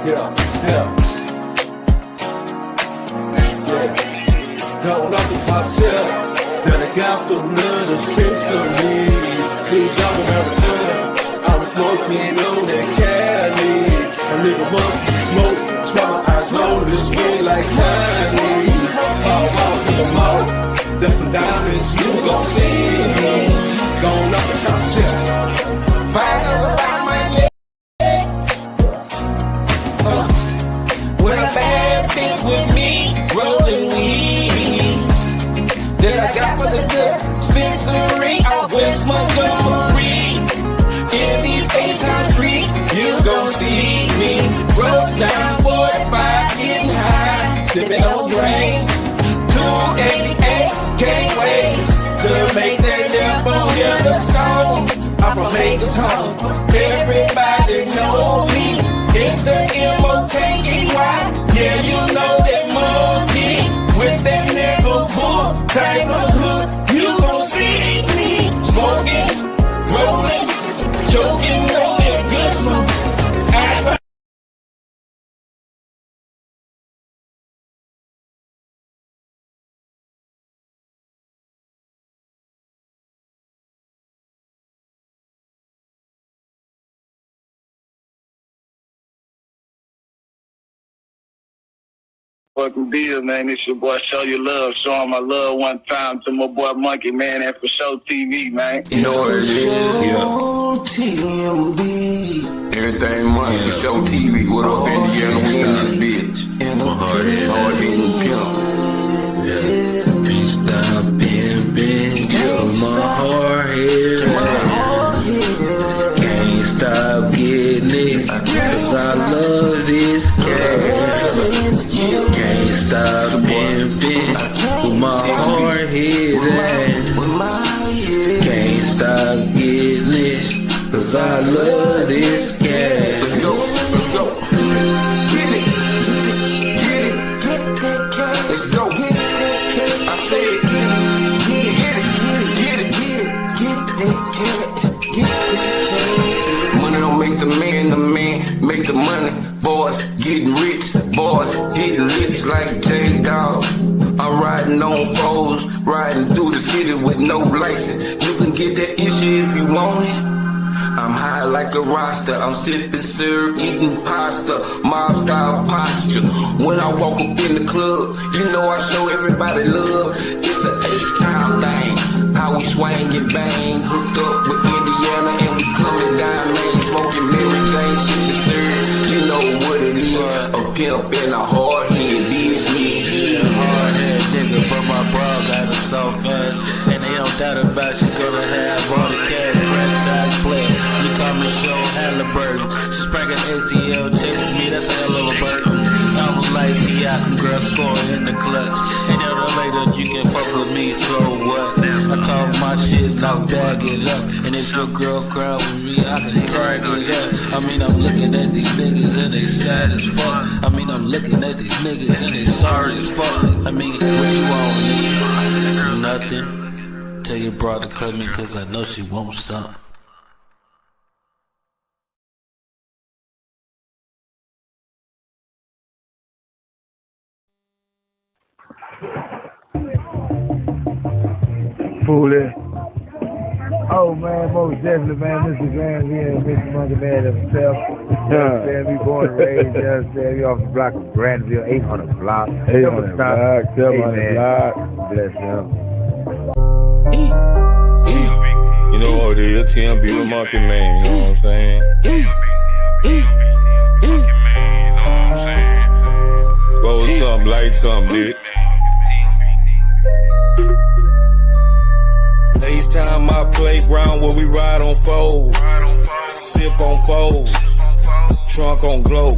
Yeah. Going off the top shelf, that I got for none dispensary. Clean down America, I was smoking on that Cali. A nigga monkey smoke, swallow my eyes low, this way like Chinese. All out to the mall, that's some diamonds you gon' see me. Going off the top shelf, find around my neck. When I bad things with me, rolling weed. That I got for the good dispensary out West Montgomery. In these H-Town streets, you gon' see me. Roll down 45, getting high, sipping on drain. 288, can't wait to make that damn phone hear the song. I'm from Maker's home, everybody know me. It's the M-O-K-E-Y, yeah, you know that monkey. With that nigga bull, Tiger Hood, you gon' see me. Smoking, rolling, choking on that good smoke. Fucking deal, man. It's your boy Show You Love. Showing my love one time to my boy Monkey, man, and for Show TV, man. You know what it is? Yeah. TMB. Everything money for Show TV. What up, Indiana? We in this bitch. Hard hitting pimp. Yeah. Can't stop pimping. Cause my heart hit. Can't stop getting it. Cause I love this cash. Can't stop pimping. With my heart hit. Can't stop getting it. Cause I love this cash. Let's go. Get it. Let's go. I said, get it. Money don't make the man make the money. Boys getting rich, boys hitting licks like J-Dog. I'm riding on foes, riding through the city with no license. You can get that issue if you want it. I'm high like a roster, I'm sipping syrup, eating pasta, mob style posture. When I walk up in the club, you know I show everybody love. It's an H-Town thing, how we swing and bang. Hooked up with Indiana and we coming down, man. Smoking Mary Jane, sipping syrup, you know what it is. A pimp and a hard head, this me. Yeah, hard head nigga, but my bro got her so fast. And they don't doubt about she gonna have all the cash. Franchise player, you call me Show Halliburton. She sprang an ACL, chasing me, that's a hell of a burden. I was like, see, I can girl scoring in the clutch. And then later, you can fuck with me, so what? I talk my shit, I'll bag it up. And if your girl cry with me, I can tag it up. I mean, I'm looking at these niggas and they sad as fuck. I mean, I'm looking at these niggas and they sorry as fuck. I mean, what you want with me? Nothing. Tell your brother to cut me, cause I know she wants something. Fooling. Oh man, most definitely, man. Mr. Graham here, Mr. Monkey Man himself. You understand me? Born and raised, you understand me? Off the block of Granville, 800 block. 800 block, 700 block. Bless him. You know what it is, TMB the Monkey Man, you know what I'm saying? Roll something, light something, bitch. FaceTime my playground where we ride on foes, sip on foes, trunk on glow,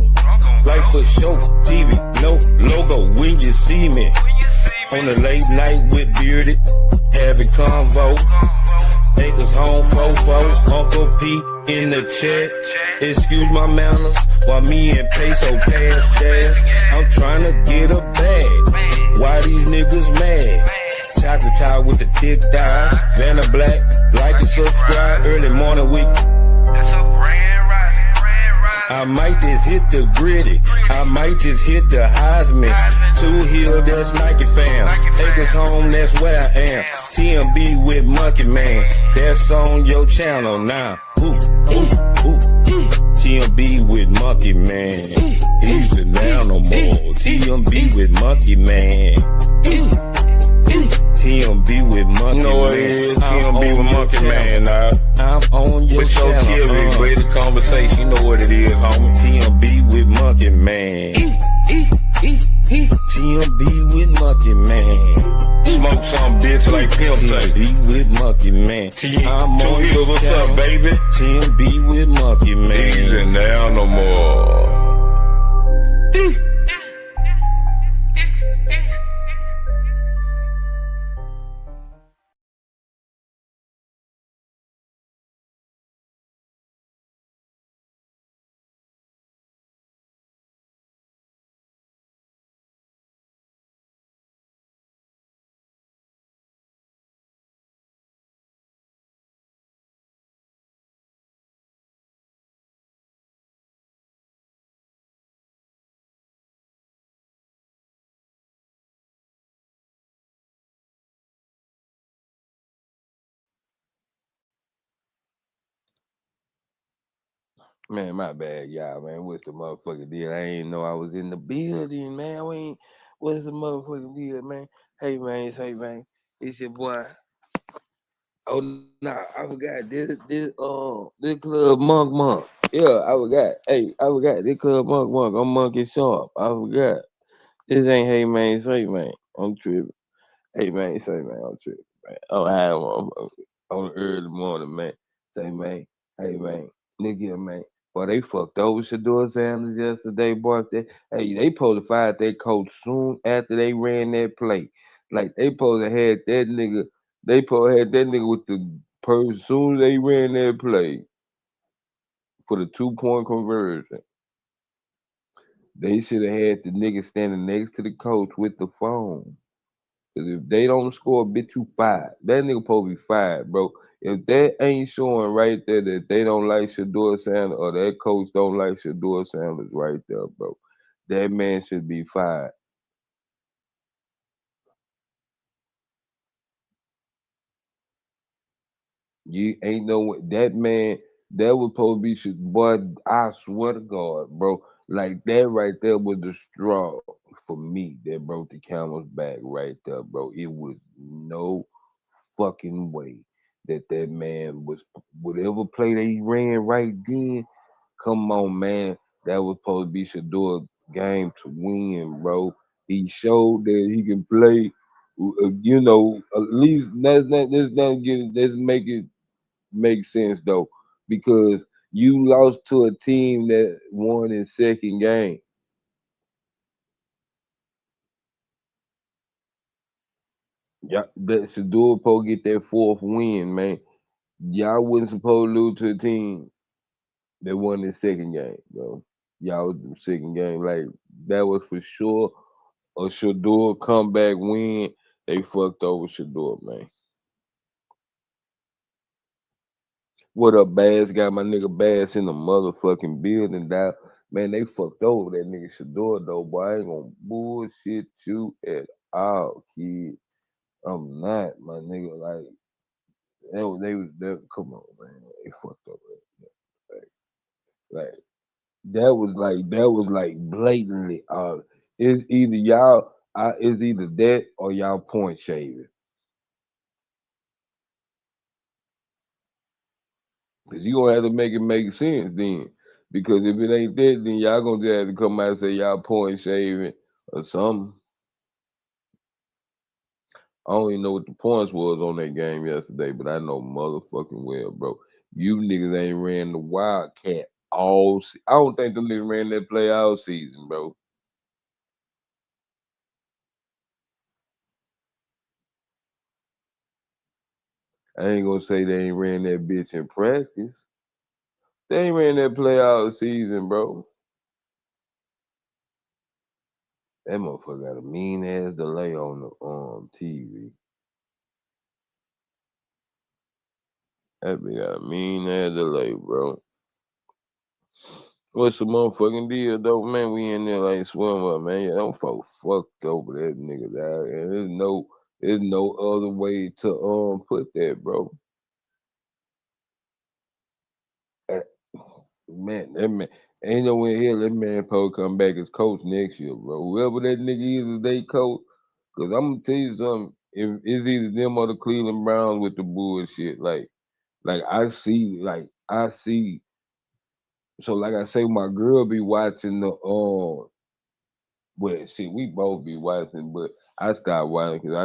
light for show, TV, no logo. When you see me on the late night with Bearded, having convo, Acres home, fofo, Uncle P in the chat. Excuse my manners while me and Peso pass gas. I'm trying to get a bag. Why these niggas mad? Chocolate tie with the thick dye. Vanna Black, like and subscribe. Early morning week. That's a grand rising. might just hit the gritty. I might just hit the Heisman. 2 Hill, that's Nike fam. Acres home, that's where I am. TMB with Monkey Man. That's on your channel now. Ooh, ooh, ooh. TMB with Monkey Man. He's a now no more. TMB with Monkey Man. TMB with Monkey Man. No, it is TMB with Monkey Man, nah. I'm on your Put your channel. TV, great conversation. You know what it is, homie. TMB with Monkey Man. TMB with Monkey Man. Smoke some bitch like Pimp say. TMB with Monkey Man. I'm Two on Hills, your what's channel. up, baby? TMB with Monkey He's Man. in there no more. Man, my bad, y'all, man. What's the motherfucking deal? I ain't know I was in the building, man. What's the motherfucking deal, man? Hey, man. It's your boy. Oh, nah, I forgot. This Club Monk. Yeah, I forgot. Hey, I forgot. This Club Monk. I'm Monkey Sharp. I forgot. This ain't Hey, man, say, man. I'm tripping. Hey, man, say, man. I'm tripping, man. I'm high on the early morning, man. Say, man. Hey, man. Look here, man. Boy, they fucked over Shador Sanders yesterday, boy. They supposed to fire their coach soon after they ran that play. Like, they supposed to had that nigga, they supposed to had that nigga with the person soon as they ran that play for the 2-point conversion. They should have had the nigga standing next to the coach with the phone. Cause if they don't score, bitch, you fired. That nigga supposed to be fired, bro. If that ain't showing right there that they don't like Shador Sanders or that coach don't like Shador Sanders right there, bro, that man should be fired. You ain't no that man that was supposed to be boy. I swear to God, bro. Like that right there was the straw for me that broke the camel's back right there, bro. It was no fucking way that man was whatever play they ran right then. Come on, man. That was supposed to be Shador's game to win, bro. He showed that he can play. At least let's make it make sense though, because you lost to a team that won in second game. Yeah, that Shador supposed to get that fourth win, man. Y'all wasn't supposed to lose to a team that won the second game, bro. Y'all was the second game. Like that was for sure a Shador comeback win. They fucked over Shador, man. What up, Bass? Got my nigga Bass in the motherfucking building, dog. Man, they fucked over that nigga Shador, though, boy. I ain't gonna bullshit you at all, kid. I'm not, my nigga. Like, come on, man. They fucked over that. Like, that was like blatantly, it's either it's either that or y'all point shaving. Cause you gonna have to make it make sense then. Because if it ain't that, then y'all gonna just have to come out and say y'all point shaving or something. I don't even know what the points was on that game yesterday, but I know motherfucking well, bro. You niggas ain't ran the Wildcat I don't think them niggas ran that play all season, bro. I ain't gonna say they ain't ran that bitch in practice. They ain't ran that play all season, bro. That motherfucker got a mean ass delay on the TV. That bitch got a mean ass delay, bro. What's the motherfucking deal though, man? We in there like swim up, man. Yeah, them folks fucked over that nigga out, and there's no other way to put that, bro. Uh, Man, that man ain't no way in hell that man probably come back as coach next year, bro. Whoever that nigga is as they coach, cause I'm gonna tell you something. If it's either them or the Cleveland Browns with the bullshit, like I see. So like I say, my girl be watching the well, shit, we both be watching, but I stopped watching because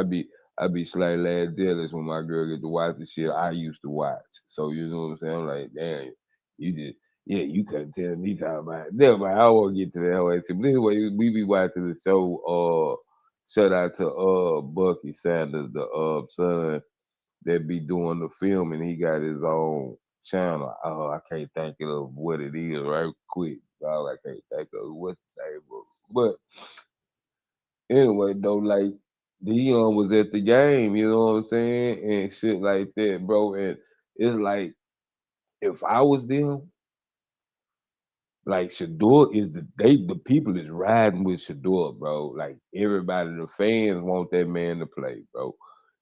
I be slightly ass jealous when my girl get to watch the shit I used to watch. So you know what I'm saying? I'm like, damn, you just yeah, you couldn't tell me talking about it. Never mind, I won't get to that whole shit. But anyway, we be watching the show. Shout out to Bucky Sanders, the son that be doing the film, and he got his own channel. Oh, I can't think of what it is right quick. Oh, I can't think of what's the name of it. But anyway, though, like Dion was at the game, you know what I'm saying, and shit like that, bro. And it's like if I was them, like Shador is the people is riding with Shador, bro. Like everybody, the fans want that man to play, bro.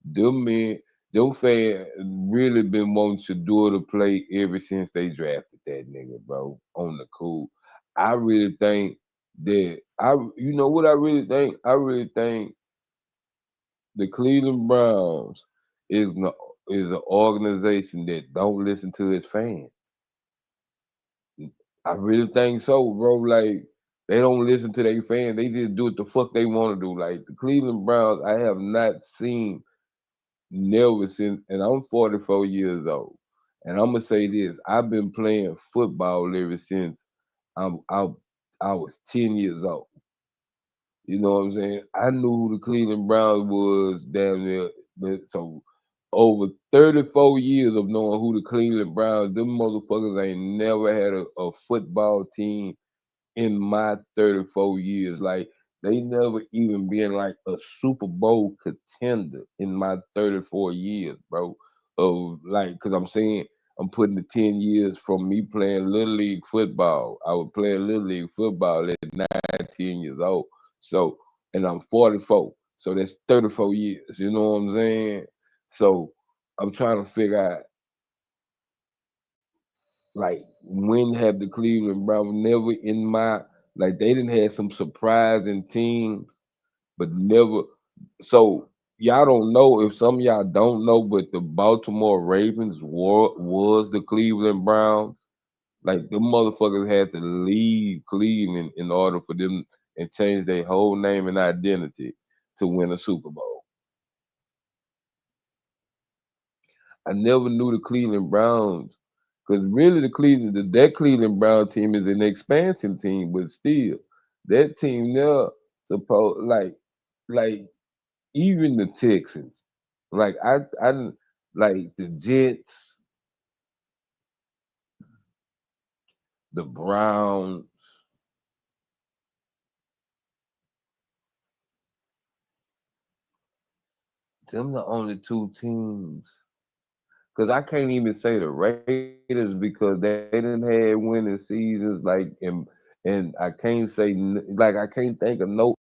Them men, them fans really been wanting Shador to play ever since they drafted that nigga, bro. On the cool, I really think that you know what I really think. I really think the Cleveland Browns is an organization that don't listen to its fans. I really think so, bro. Like they don't listen to their fans. They just do what the fuck they want to do. Like the Cleveland Browns, I have not seen never since, and I'm 44 years old. And I'm gonna say this: I've been playing football ever since I'm I, I was 10 years old. You know what I'm saying? I knew who the Cleveland Browns was damn near. So over 34 years of knowing who the Cleveland Browns, them motherfuckers ain't never had a football team in my 34 years. Like they never even been like a Super Bowl contender in my 34 years, bro. Of like, cause I'm saying I'm putting the 10 years from me playing little league football. I was playing little league football at 19 years old. So, and I'm 44. So that's 34 years. You know what I'm saying? So I'm trying to figure out like when have the Cleveland Browns never in my like they didn't have some surprising teams, but never. So y'all don't know if some of y'all don't know, but the Baltimore Ravens was the Cleveland Browns. Like the motherfuckers had to leave Cleveland in order for them and change their whole name and identity to win a Super Bowl. I never knew the Cleveland Browns because really that Cleveland Brown team is an expansion team, but still that team there supposed like even the Texans, like I like the Jets, the Browns, them the only two teams. Because I can't even say the Raiders because they didn't have winning seasons and I can't say like I can't think of no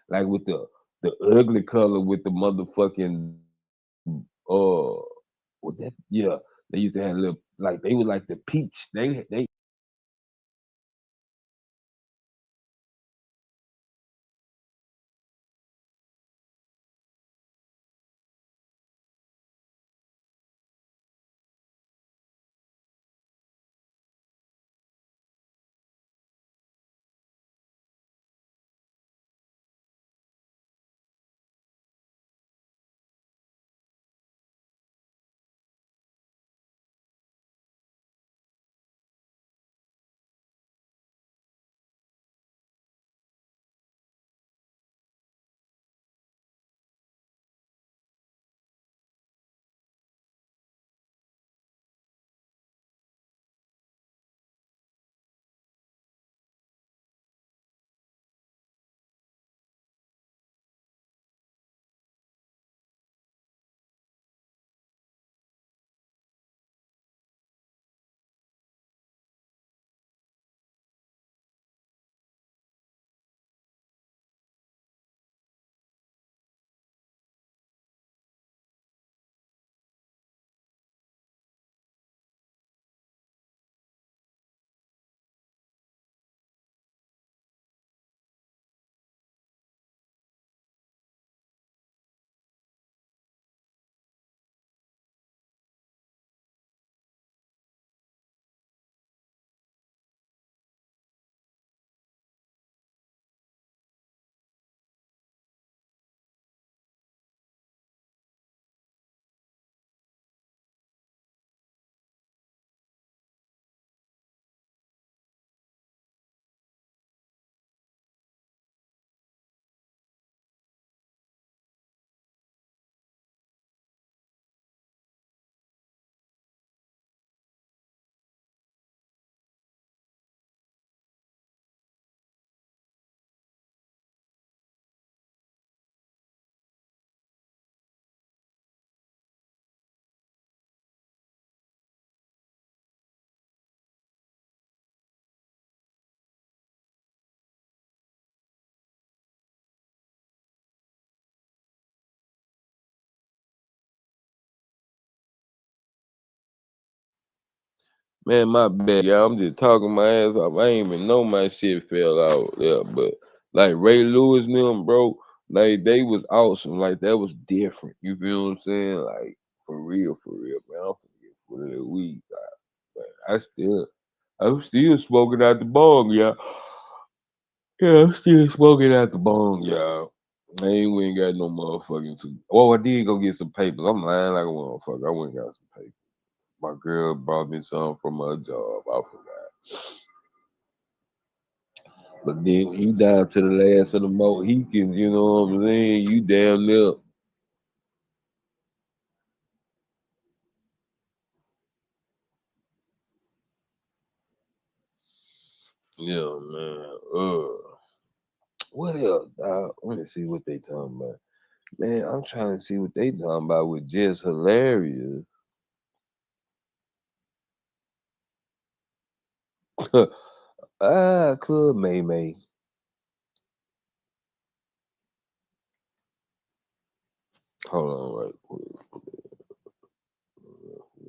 like with the ugly color with the motherfucking what that yeah they used to have little like they were like the peach they Man, my bad, y'all. I'm just talking my ass off. I ain't even know my shit fell out there, but like Ray Lewis and them, bro, like they was awesome. Like that was different. You feel what I'm saying? Like for real, man. I'm forget for the week. I'm still smoking out the bong, y'all. Yeah, I'm still smoking out the bong, y'all. I ain't we ain't got no motherfucking. Oh, I did go get some papers. I'm lying like a motherfucker. I went and got some papers. My girl brought me some from her job. I forgot. But then when you down to the last of the Mohicans, you know what I'm saying? You damn near. Yeah, man. What else? Let me see what they talking about. Man, I'm trying to see what they talking about with Just Hilarious. Club May May. Hold on, right quick.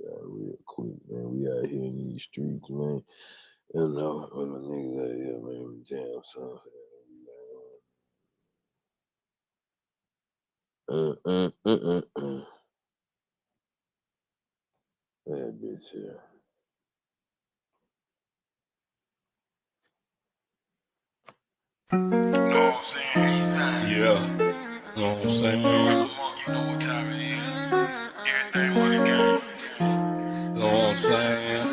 Yeah, real quick, man. We out here in these streets, man. You know, when the niggas out here, man, we jam something. That bitch here. Know what I'm saying? Yeah. Know what I'm saying? You know what time it is. Everything money game. Know what I'm saying?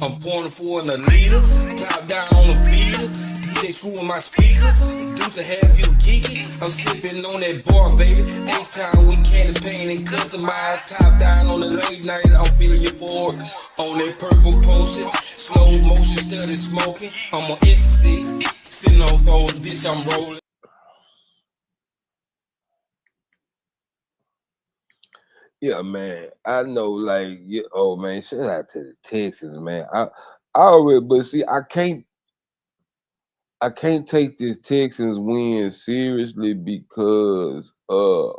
I'm pouring for an leader, top down on the feeder. DJ screwing my speaker, producer have you geeking. I'm slipping on that bar, baby. H-Time, we candy paint and customize. Top down on the late night, I'm feeling euphoric. On that purple potion, slow motion, steady smoking. I'm on ecstasy, sitting on foes, bitch, I'm rolling. Yeah, man. I know, like, yeah, oh man, shout out to the Texans, man. I already, but see, I can't take this Texans win seriously because I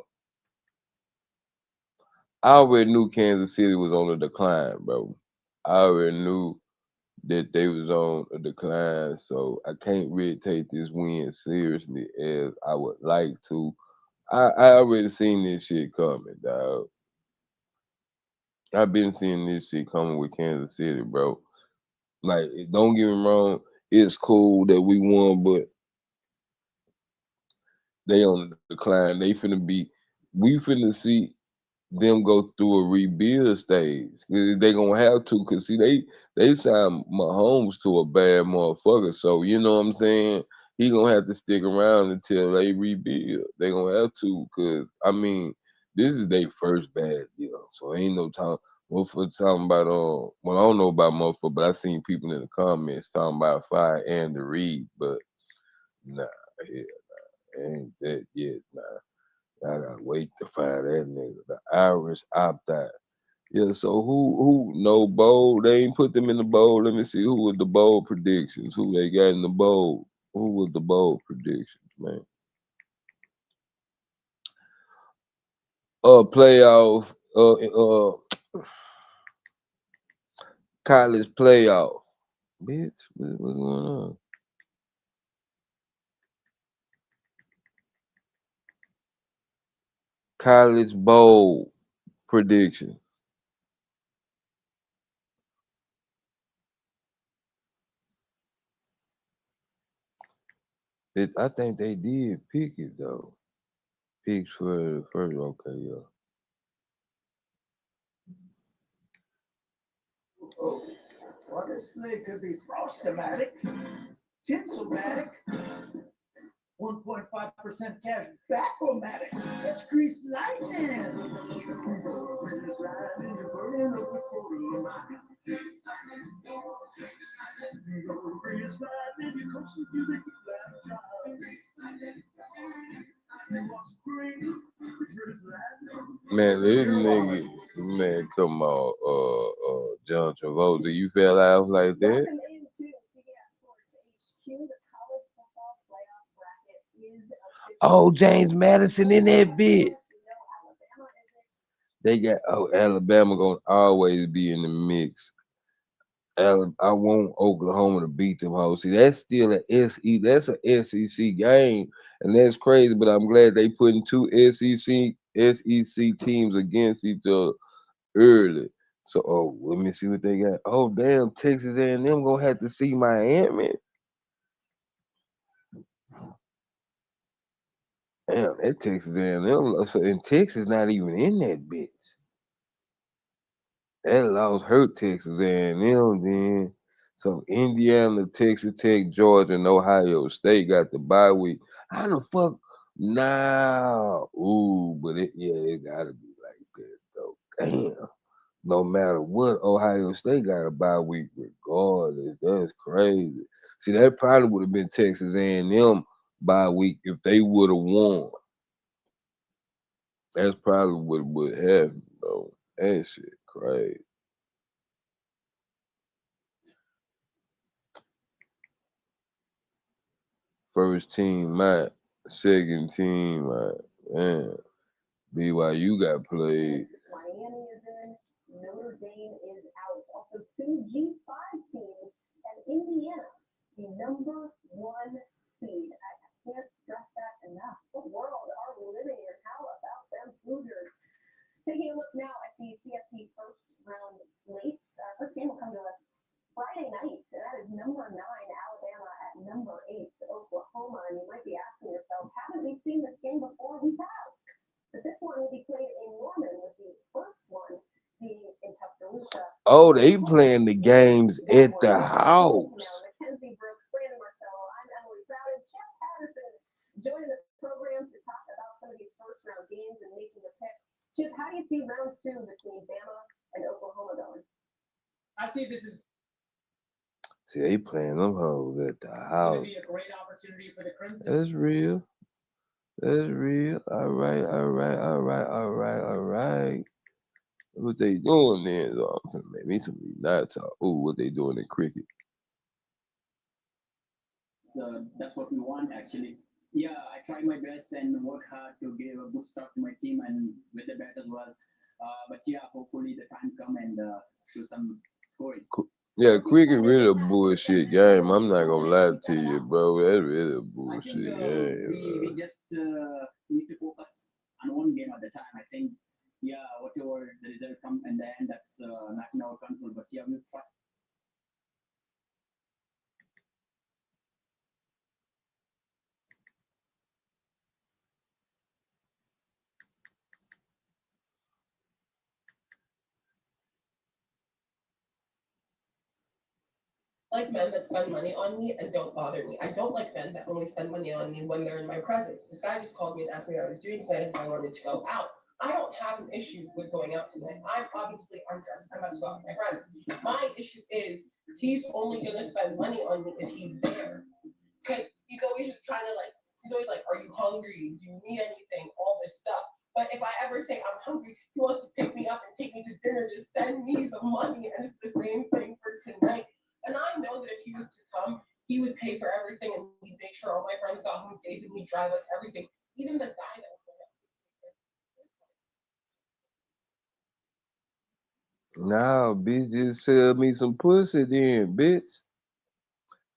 already knew Kansas City was on a decline, bro. I already knew that they was on a decline, so I can't really take this win seriously as I would like to. I already seen this shit coming, dog. I've been seeing this shit coming with Kansas City, bro. Like, don't get me wrong, it's cool that we won, but they on the decline. We finna see them go through a rebuild stage. They gonna have to, cause see, they signed Mahomes to a bad motherfucker. So you know what I'm saying? He gonna have to stick around until they rebuild. They gonna have to, cause I mean, this is their first bad year, so ain't no time. Motherfucker talking about well, I don't know about motherfucker, but I seen people in the comments talking about fire and the Reed, but nah, hell, ain't that yet, nah. I gotta wait to find that nigga. The Irish opt out. Yeah, so who no bowl? They ain't put them in the bowl. Let me see who was the bowl predictions. Who they got in the bowl? Who was the bowl predictions, man? Playoff, college playoff. Bitch, what's going on? College bowl prediction. I think they did pick it though. Picks for the first. Okay, yeah. Well, this snake could be Frostomatic, Tinselmatic, 1.5% cash back-o-matic. It's Grease Lightning. Grease Lightning, you burn up the quarter. Grease Lightning, you come to do the heat lap job. You want some green? Grease Lightning. Man, this nigga, man, come on, John Travolta, you fell out like that? Welcome into CBS Sports HQ. The college football playoff bracket is official. Oh, James Madison in that bit. They got Alabama gonna always be in the mix. I want Oklahoma to beat them hoes. See, that's still that's a SEC game, and that's crazy. But I'm glad they putting two SEC teams against each other early. So, let me see what they got. Oh, damn, Texas A&M gonna have to see Miami. Damn, that Texas A&M. So, and Texas not even in that bitch. That loss hurt Texas A&M then. So Indiana, Texas Tech, Georgia, and Ohio State got the bye week. How the fuck? Nah. Ooh, but it gotta be like that though. Damn. No matter what, Ohio State got a bye week regardless. That's crazy. See, that probably would have been Texas A&M bye week if they would have won. That's probably what would happen though. That shit crazy. First team, Matt. Second team, man. BYU got played. Miami is in, Notre Dame is out. Also, two G5 teams, and Indiana, the number 1 seed. I can't stress that enough. What world are we living in? How about them Hoosiers? Taking a look now at the CFP first round slates. First game will come to us Friday night. That is number 9, Alabama, at number 8, Oklahoma. And you might be asking yourself, haven't we seen this game before? We have. But this one will be played in Norman, with the first one being in Tuscaloosa. Oh, they playing the games at the house. Now, Mackenzie Brooks, Brandon Marcello, I'm Emily Proud, and Chip Patterson joining the program to talk about some of these first round games and making the pick. Chip, how do you see round 2 between Bama and Oklahoma going? I see this is See, they playing them hoes at the going to house. be a great opportunity for the Crimson. That's real. That's real. All right. What they doing then? Maybe some not talk. Ooh, what they doing in cricket? So that's what we want, actually. Yeah, I try my best and work hard to give a good start to my team and with the bat as well. But yeah, hopefully the time come and show some scoring. Yeah, cricket really a bullshit game. I'm not gonna lie to you, bro. That's really a bullshit game. We just need to focus on one game at a time. I think, yeah, whatever the result comes in the end, that's not in our control. But yeah, we'll try. Like men that spend money on me and don't bother me. I don't like men that only spend money on me when they're in my presence. This guy just called me and asked me what I was doing tonight and if I wanted to go out. I don't have an issue with going out tonight. I'm obviously undressed. I'm about to go out with my friends. My issue is he's only gonna spend money on me if he's there. Because he's always just trying to he's always like, are you hungry? Do you need anything? All this stuff. But if I ever say I'm hungry, he wants to pick me up and take me to dinner, just send me the money, and it's the same thing for tonight. And I know that if he was to come, he would pay for everything and he'd make sure all my friends got home safe and he'd drive us everything. Even the guy that Nah, bitch, just sell me some pussy then, bitch.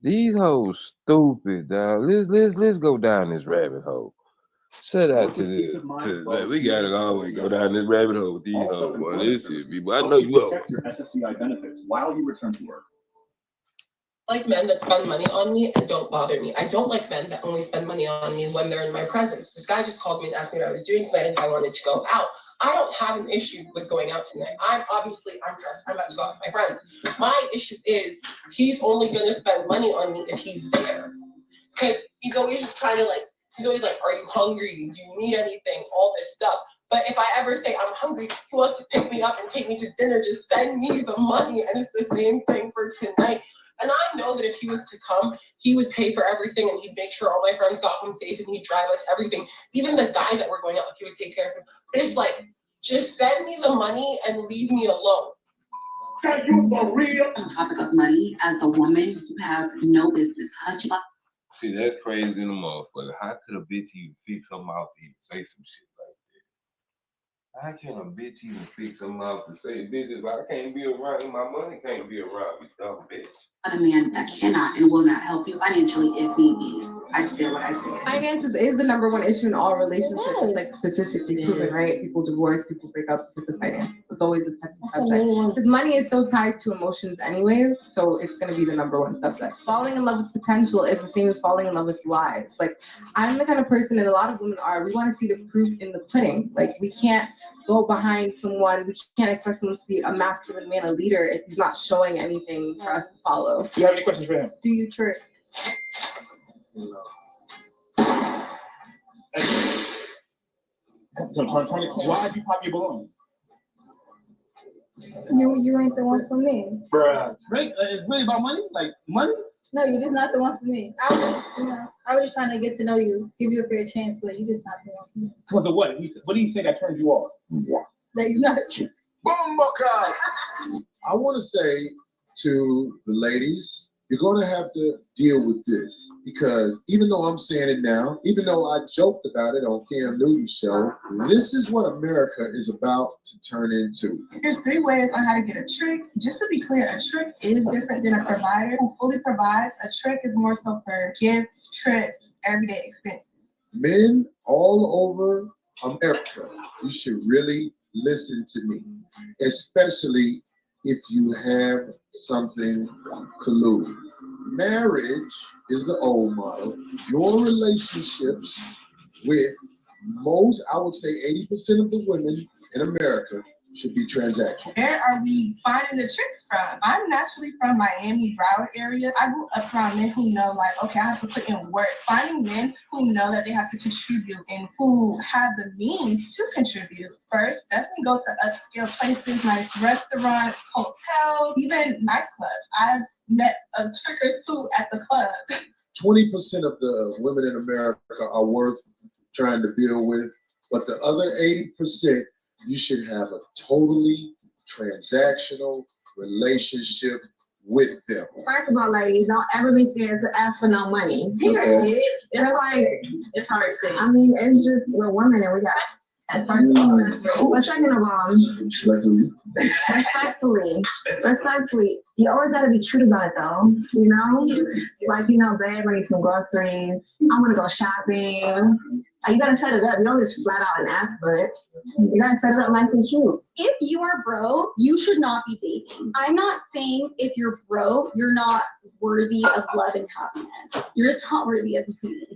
These hoes stupid, dog. Let's go down this rabbit hole. Shout out to this. We gotta always go down this rabbit hole with these hoes, boy. This shit, people. I know you check your SSDI benefits while you return to work. Like men that spend money on me and don't bother me. I don't like men that only spend money on me when they're in my presence. This guy just called me and asked me what I was doing tonight and if I wanted to go out. I don't have an issue with going out tonight. I'm dressed. I'm about to go out with my friends. My issue is he's only going to spend money on me if he's there. Because he's always just trying to he's always like, are you hungry? Do you need anything? All this stuff. But if I ever say I'm hungry, he wants to pick me up and take me to dinner, just send me the money. And it's the same thing for tonight. And I know that if he was to come, he would pay for everything and he'd make sure all my friends got home safe and he'd drive us everything. Even the guy that we're going out with, he would take care of him. But it's like, just send me the money and leave me alone. Are you for real? On the topic of money, as a woman, you have no business touching. See, that's crazy in the motherfucker. How could a bitch even fix her mouth to even say some shit like How can a bitch even fix them up to say, bitch, if I can't be around you, my money can't be around you, dumb bitch. A man that cannot and will not help you financially if need be. I said what I said. Finances is the number one issue in all relationships, like statistically proven, right? People divorce, people break up because of finance. It's always a touchy subject. Because money is so tied to emotions anyways, so it's gonna be the number one subject. Falling in love with potential is the same as falling in love with lies. Like, I'm the kind of person that a lot of women are. We want to see the proof in the pudding. Like, we can't go behind someone. We can't expect someone to be a masculine man, a leader, if he's not showing anything for us to follow. You have any questions for him? Do you trick? Why'd you pop your balloon? You ain't the one for me. Bruh. Right? It's really about money? Like, money? No, you're just not the one for me. I was just trying to get to know you, give you a fair chance, but you're just not the one for me. Because of what? What did he say that turned you off? That you're not. Bumbucker! I want to say to the ladies, you're going to have to deal with this because even though I'm saying it now, even though I joked about it on Cam Newton's show, this is what America is about to turn into. There's 3 ways on how to get a trick. Just to be clear, a trick is different than a provider who fully provides. A trick is more so for gifts, trips, everyday expenses. Men all over America, you should really listen to me, especially if you have something to lose. Marriage is the old model. Your relationships with most, I would say 80% of the women in America should be transactional. Where are we finding the tricks from? I'm naturally from Miami, Broward area. I grew up around men who know, like, okay, I have to put in work. Finding men who know that they have to contribute and who have the means to contribute. First, that's when you go to upscale places, nice restaurants, hotels, even nightclubs. I've met a trick or two at the club. 20% of the women in America are worth trying to deal with, but the other 80%, you should have a totally transactional relationship with them. First of all, ladies, don't ever be scared to ask for no money. Period. It's like, it's hard to. I mean, it's just, we're women and we got. But second of all, respectfully, you always gotta be true about it though, you know? Like, you know, babe, I need some groceries. I wanna go shopping. You gotta set it up. You don't just flat out and ask for it. You gotta set it up nice and cute. If you are broke, you should not be dating. I'm not saying if you're broke, you're not worthy of love and happiness. You're just not worthy of me.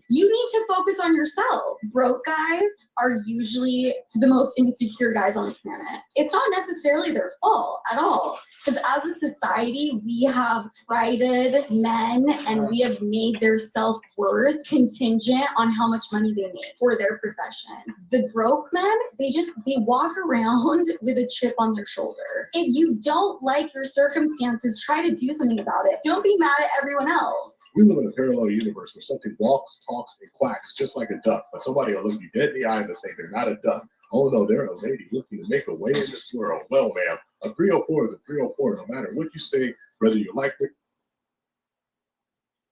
You need to focus on yourself. Broke guys are usually the most insecure guys on the planet. It's not necessarily their fault at all. Because as a society, we have prided men and we have made their self-worth contingent on how much money they make for their profession. The broke men, they walk around with a chip on their shoulder. If you don't like your circumstances, try to do something about it. Don't be mad at everyone else. We live in a parallel universe where something walks, talks, and quacks just like a duck, but somebody will look you dead in the eye and say they're not a duck. Oh no, they're a lady looking to make a way in this world. Well, ma'am, a 304 is a 304, no matter what you say, whether you like it.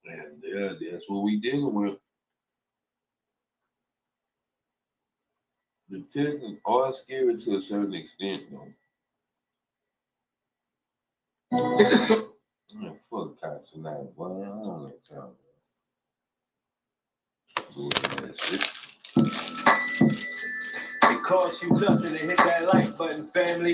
And yeah, that's what we dealing with. The children are scared to a certain extent, though. Man, fuck cops tonight, boy. I don't like time. It costs you nothing to hit that like button, family.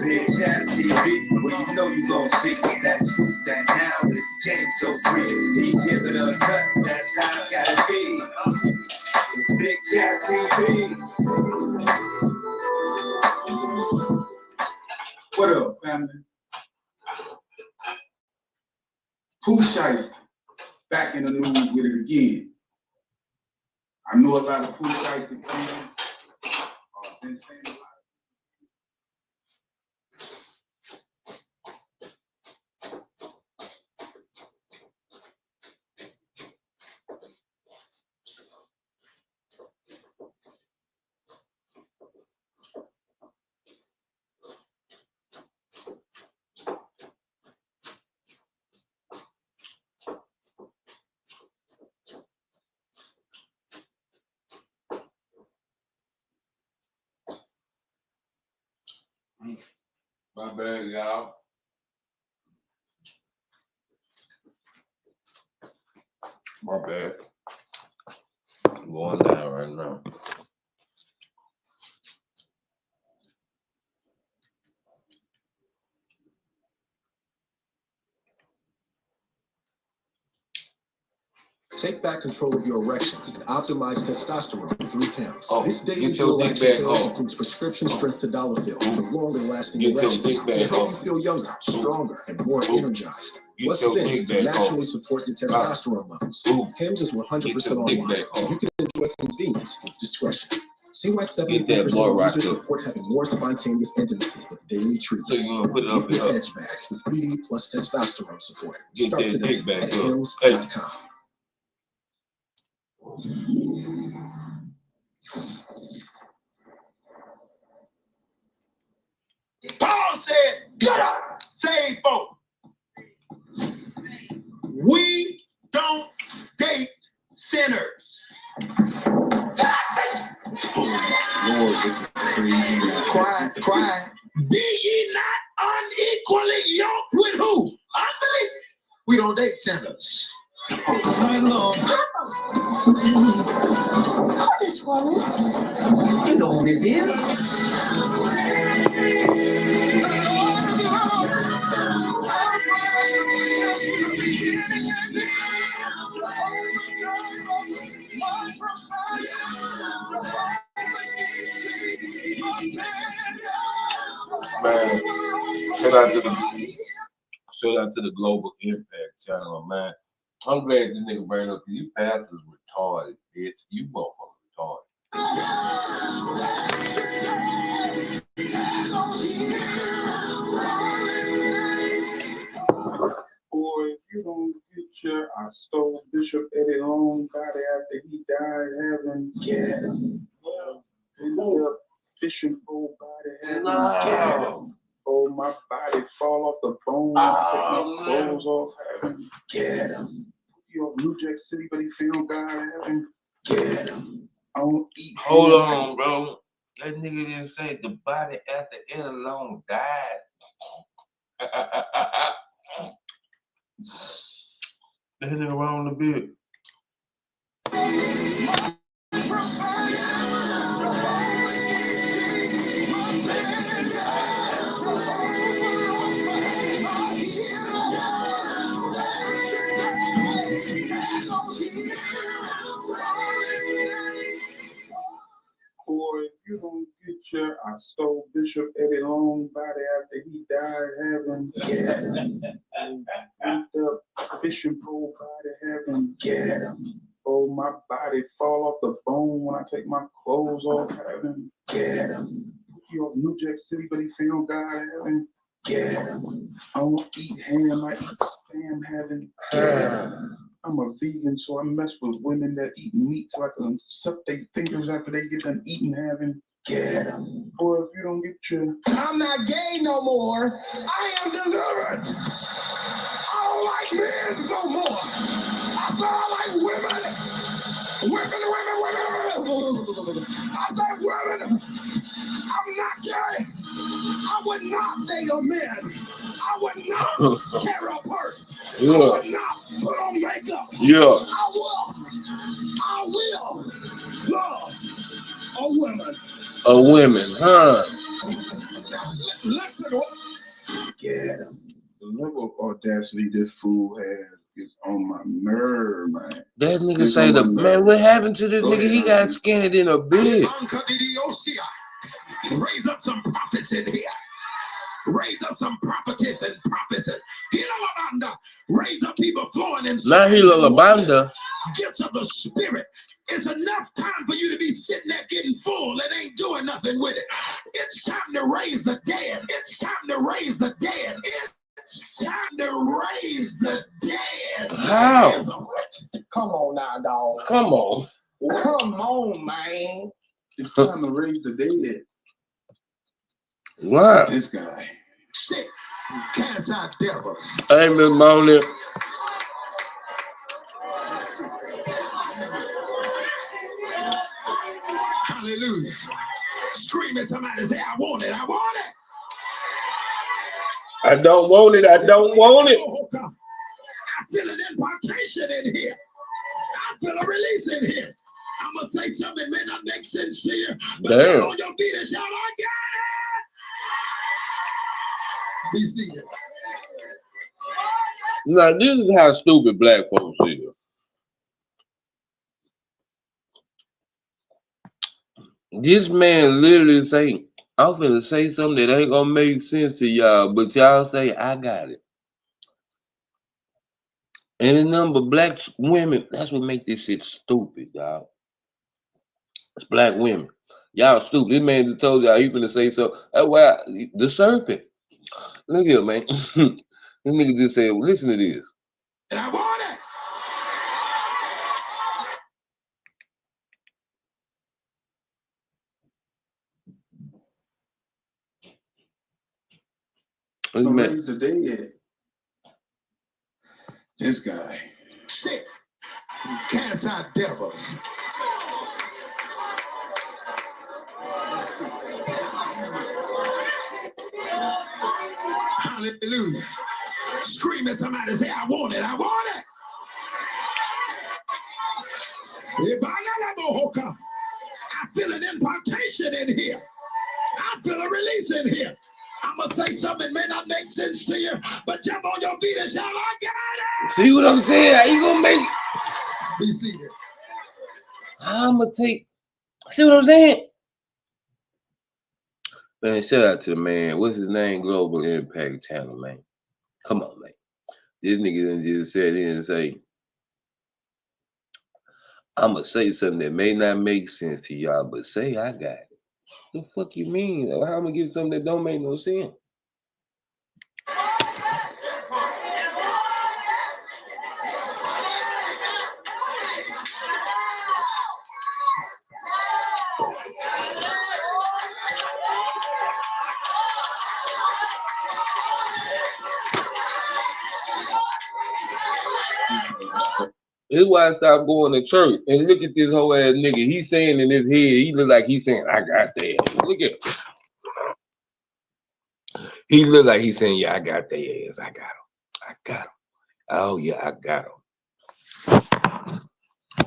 Big Chat TV, where you know you gon' see that truth that now this game so free. He give it a cut, that's how it gotta be. It's Big Chat TV. What up, family? Pooh Shiesty back in the news with it again. I know a lot of Pooh Shiesty fans been saying a lot. My bad, y'all. My bad. I'm going down right now. Take back control of your erections and optimize testosterone through PIMS. Oh, This daily get your dick erection back pill home. includes prescription strength Tadalafil for longer lasting Get your erections dick to back help home. you feel younger, stronger, and more energized. Get Plus your thin dick to back naturally home. support your testosterone levels. PIMS is 100% Get your dick online. back home. You can enjoy convenience with discretion. See why Get 78% that boy of right users there. report having more spontaneous intimacy with daily treatment. So you gonna put it up Get and your up. edge back with BD plus testosterone support. Get Start that today dick back at up. PIMS.com. Paul said, get up, save folk. We don't date sinners. Lord, this is crazy. Quiet. Be ye not unequally yoked with who? Unbelief. We don't date sinners. Right along. Oh, this woman. You know who this is. Man, shout out to the Global Impact channel, man. I'm glad this nigga bring up you pastors retarded, bitch. You motherfucker retarded. Boy, if you don't get your I stole Bishop Eddie Long body after he died, heaven, get him. End up fishing pole body, heaven, get him. Oh, my body fall off the bone, I take my clothes off, heaven, get him. You know, New Jack City, but he found God, heaven, get him. I don't eat. Hold on, bro. That nigga didn't say the body after Eddie Long died. That nigga wrong a bit. Boy, if you don't get your I stole Bishop Eddie Long body after he died, heaven, get him. End up fishing pole body, heaven, get him. Oh, my body fall off the bone when I take my clothes off, heaven, get him. You know, New Jack City, but he found God, heaven, get him. I don't eat ham, I eat spam, heaven, get him. I'm a vegan, so I mess with women that eat meat so I can suck their fingers after they get done eating, having, get them. Boy, if you don't get your... I'm not gay no more. I am delivered. I don't like men no more. I thought I like women. Women. I like women. I'm not gay. I would not date a man. I would not carry a purse. I would not put on makeup. Yeah. I will love a woman. A women, huh? Listen, get him. The level of audacity this fool has is on my nerve, man. That nigga say the man, what happened to this nigga? He got skinny in a bit. Raise up some prophets in here. Raise up some prophetess and prophets. Raise up people flowing in. Now he Lalabanda. Gifts of the spirit. It's enough time for you to be sitting there getting full and ain't doing nothing with it. It's time to raise the dead. It's time to raise the dead. It's time to raise the dead. How? Come on now, dog. Come on. Come on, man. It's time to raise the dead. Wow. This guy. Sick. Cast out devils. Hey, Miss Molly. Hallelujah. Scream at somebody, say, I want it. I want it. I don't want it. I don't want it. I feel an impartation in here. I feel a release in here. I'm gonna say something that may not make sense to you, but Damn. get on your feet and shout, I got it! Be seated. Now, this is how stupid black folks is. This man literally say, I'm finna say something that ain't gonna make sense to y'all, but y'all say, I got it. And the number of black women, that's what make this shit stupid, y'all. It's black women. Y'all stupid. This man just told y'all, you finna say something. That's why the serpent. Look here, man. This nigga just said, well, listen to this. And I want it. This man. Raise the dead. This guy. Sick. Cast out devils. Hallelujah. Scream at somebody and say, I want it. I want it. I feel an impartation in here. I feel a release in here. I'm going to say something that may not make sense to you, but jump on your feet and shout, I got it. See what I'm saying? How you gonna make it? Be seated. I'm gonna take, see what I'm saying? Man, shout out to the man. What's his name? Global Impact Channel, man. Come on, man. This nigga done just said in and say, I'm gonna say something that may not make sense to y'all, but say I got it. The fuck you mean? How I'm gonna get something that don't make no sense? This is why I stopped going to church. And look at this whole ass nigga. He's saying in his head, he look like he's saying, I got that. Look at him. He look like he's saying, yeah, I got their ass. I got him. I got him. Oh, yeah, I got him.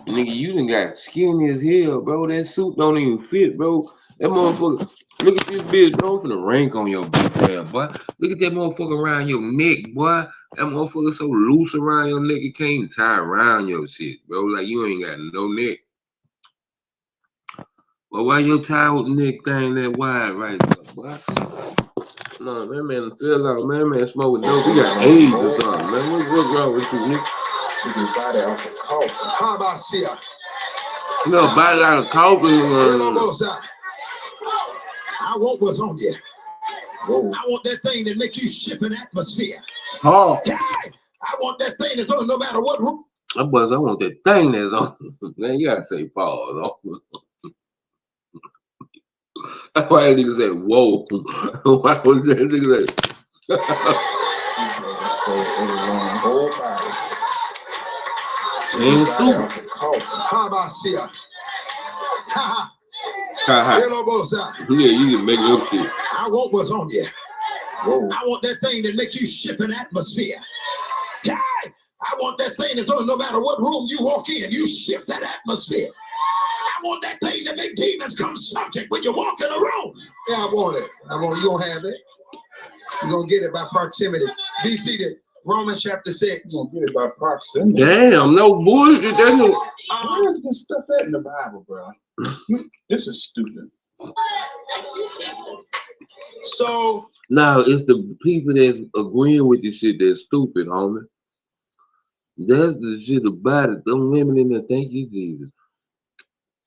Nigga, you done got skinny as hell, bro. That suit don't even fit, bro. That motherfucker, look at this bitch, bro. Finna rank on your bitch ass, boy. Look at that motherfucker around your neck, boy. That motherfucker so loose around your neck, you can't tie around your shit, bro. Like, you ain't got no neck. Well, why your tie with neck thing that wide right there, boy? No, that man fell out, man. Man smoking dope. He got AIDS or something, man. What's wrong with you, nigga? You can buy that off the coffin. How about see ya? You know, bite out of coffin. I want what's on you. Whoa. I want that thing that makes you shift an atmosphere. Oh. Yeah. I want that thing that's on no matter what room. I want that thing that's on. Man, you gotta say pause. That's why that nigga said, whoa. Why was that nigga say? Ain't stupid. How about see ya? Ha ha. Yeah, you can make up shit. I want what's on you. Whoa. I want that thing that makes you shift an atmosphere. Yeah. I want that thing that's on no matter what room you walk in, you shift that atmosphere. I want that thing that make demons come subject when you walk in a room. Yeah, I want it. You don't have it. You're gonna get it by proximity. Be seated. Romans chapter 6. You're gonna get it by proximity. Damn, no bullshit. Where's this stuff at in the Bible, bro? This is stupid. So now it's the people that's agreeing with this shit that's stupid, homie. That's the shit about it. Them women in there, thank you, Jesus.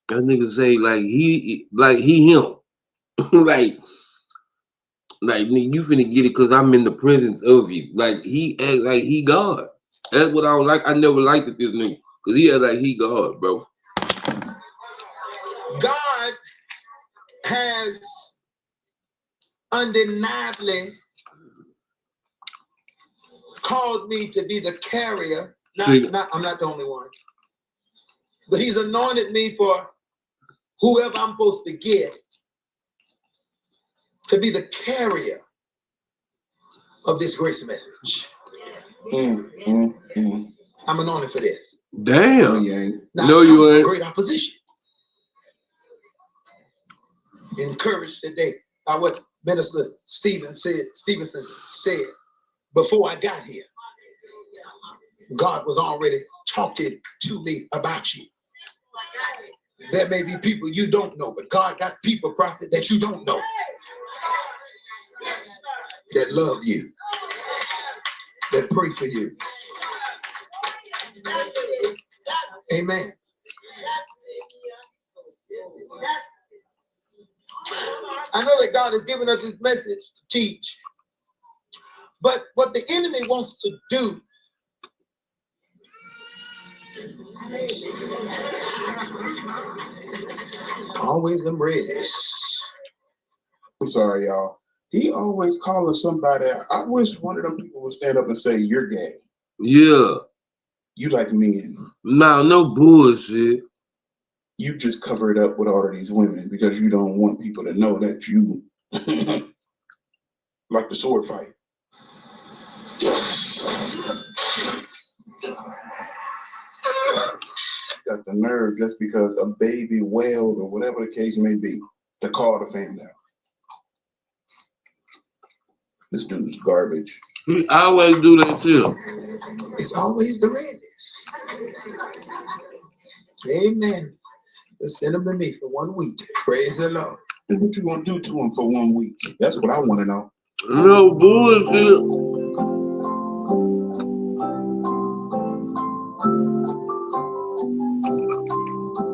That nigga say he him. like nigga, you finna get it because I'm in the presence of you. Like he act like he God. That's what I don't like. I never liked it, this nigga. Because he act like he God, bro. God has undeniably called me to be the carrier. I'm not the only one. But he's anointed me for whoever I'm supposed to get to be the carrier of this grace message. I'm anointed for this. Damn. Now, No, I come you from ain't. great opposition. Encouraged today by what Minister Stevenson said before I got here. God was already talking to me about you. There may be people you don't know, but God got people, prophet, that you don't know, that love you, that pray for you. Amen. I know that God has given us this message to teach, but what the enemy wants to do always them redness. I'm sorry, y'all. He always calling somebody. I wish one of them people would stand up and say, "You're gay. Yeah. You like men." Nah, no bullshit. You just cover it up with all of these women because you don't want people to know that you like the sword fight. Got the nerve just because a baby wailed or whatever the case may be to call the family out. This dude's garbage. He always do that too. It's always the redness. Amen. Just send them to me for 1 week. Praise the Lord. And what you gonna do to him for 1 week? That's what I want to know. No bullshit.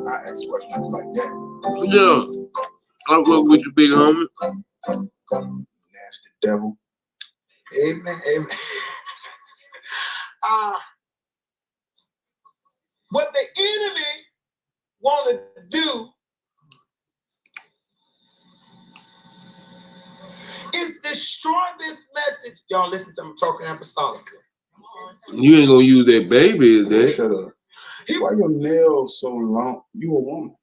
I ask questions like that. Yeah. I work with you, big homie. Nasty devil. Amen. Amen. What the enemy want to do is destroy this message. Y'all listen to me talking apostolically. You ain't gonna use that baby, is that? Shut up. Why your nails so long? You a woman.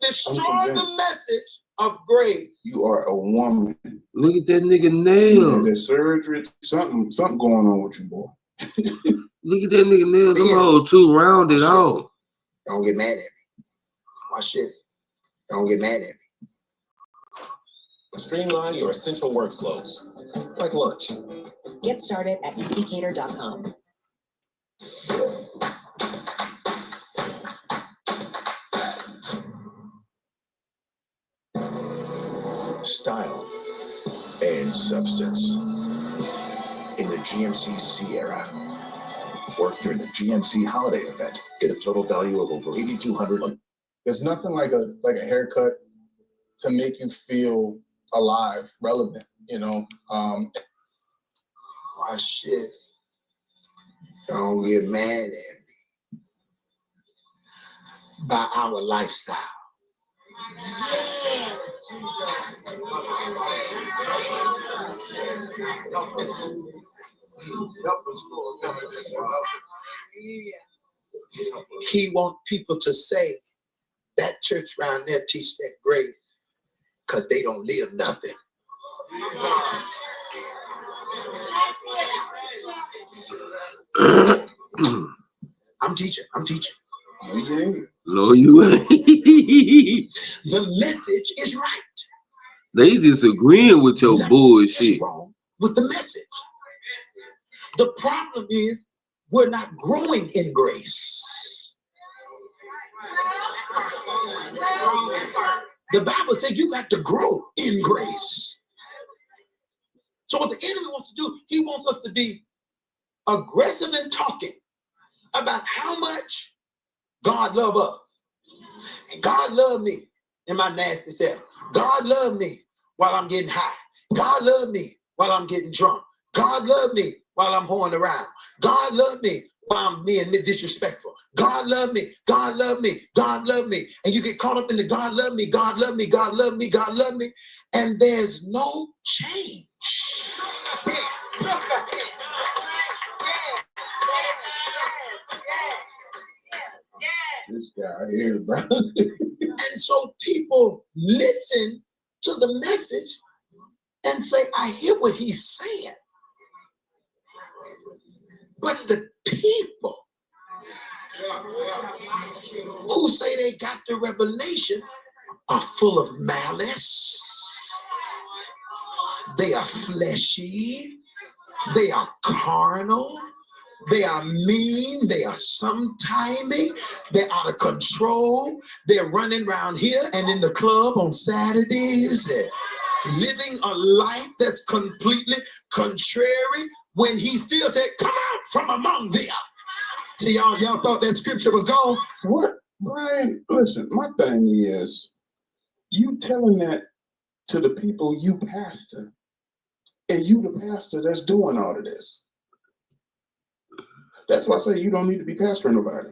Destroy the message of grace. You are a woman. Look at that nigga Yeah, nails. that surgery, something going on with you, boy. Look at that nigga nails. Them hoes too rounded off. Don't get mad at me. Watch this. Don't get mad at me. Streamline your essential workflows, like lunch. Get started at easycater.com. Style and substance. In the GMC Sierra. Work during the GMC holiday event. Get a total value of over $8,200. There's nothing like a haircut to make you feel alive, relevant, you know. Watch this. Don't get mad at me. By our lifestyle. He wants people to say that church around there teach that grace because they don't live nothing. I'm teaching. No, you ain't. The message is right. They disagreeing with your bullshit. Wrong with the message. The problem is we're not growing in grace. The Bible says you got to grow in grace. So what the enemy wants to do, he wants us to be aggressive in talking about how much God loves us. And God loved me in my nasty self. God loved me while I'm getting high. God loved me while I'm getting drunk. God loved me while I'm whoring around. God loved me while I'm being disrespectful. God loved me. God loved me. God loved me. And you get caught up in the God loved me. God loved me. God loved me. God loved me. And there's no change. This guy here, bro. And so people listen to the message and say, I hear what he's saying. But the people who say they got the revelation are full of malice. They are fleshy. They are carnal. They are mean. They are sometimey. They're out of control. They're running around here and in the club on Saturdays, living a life that's completely contrary when he still said, come out from among them. See, y'all thought that scripture was gone? What, Brian? Listen, my thing is, you telling that to the people you pastor, and you the pastor that's doing all of this. That's why I say you don't need to be pastoring nobody.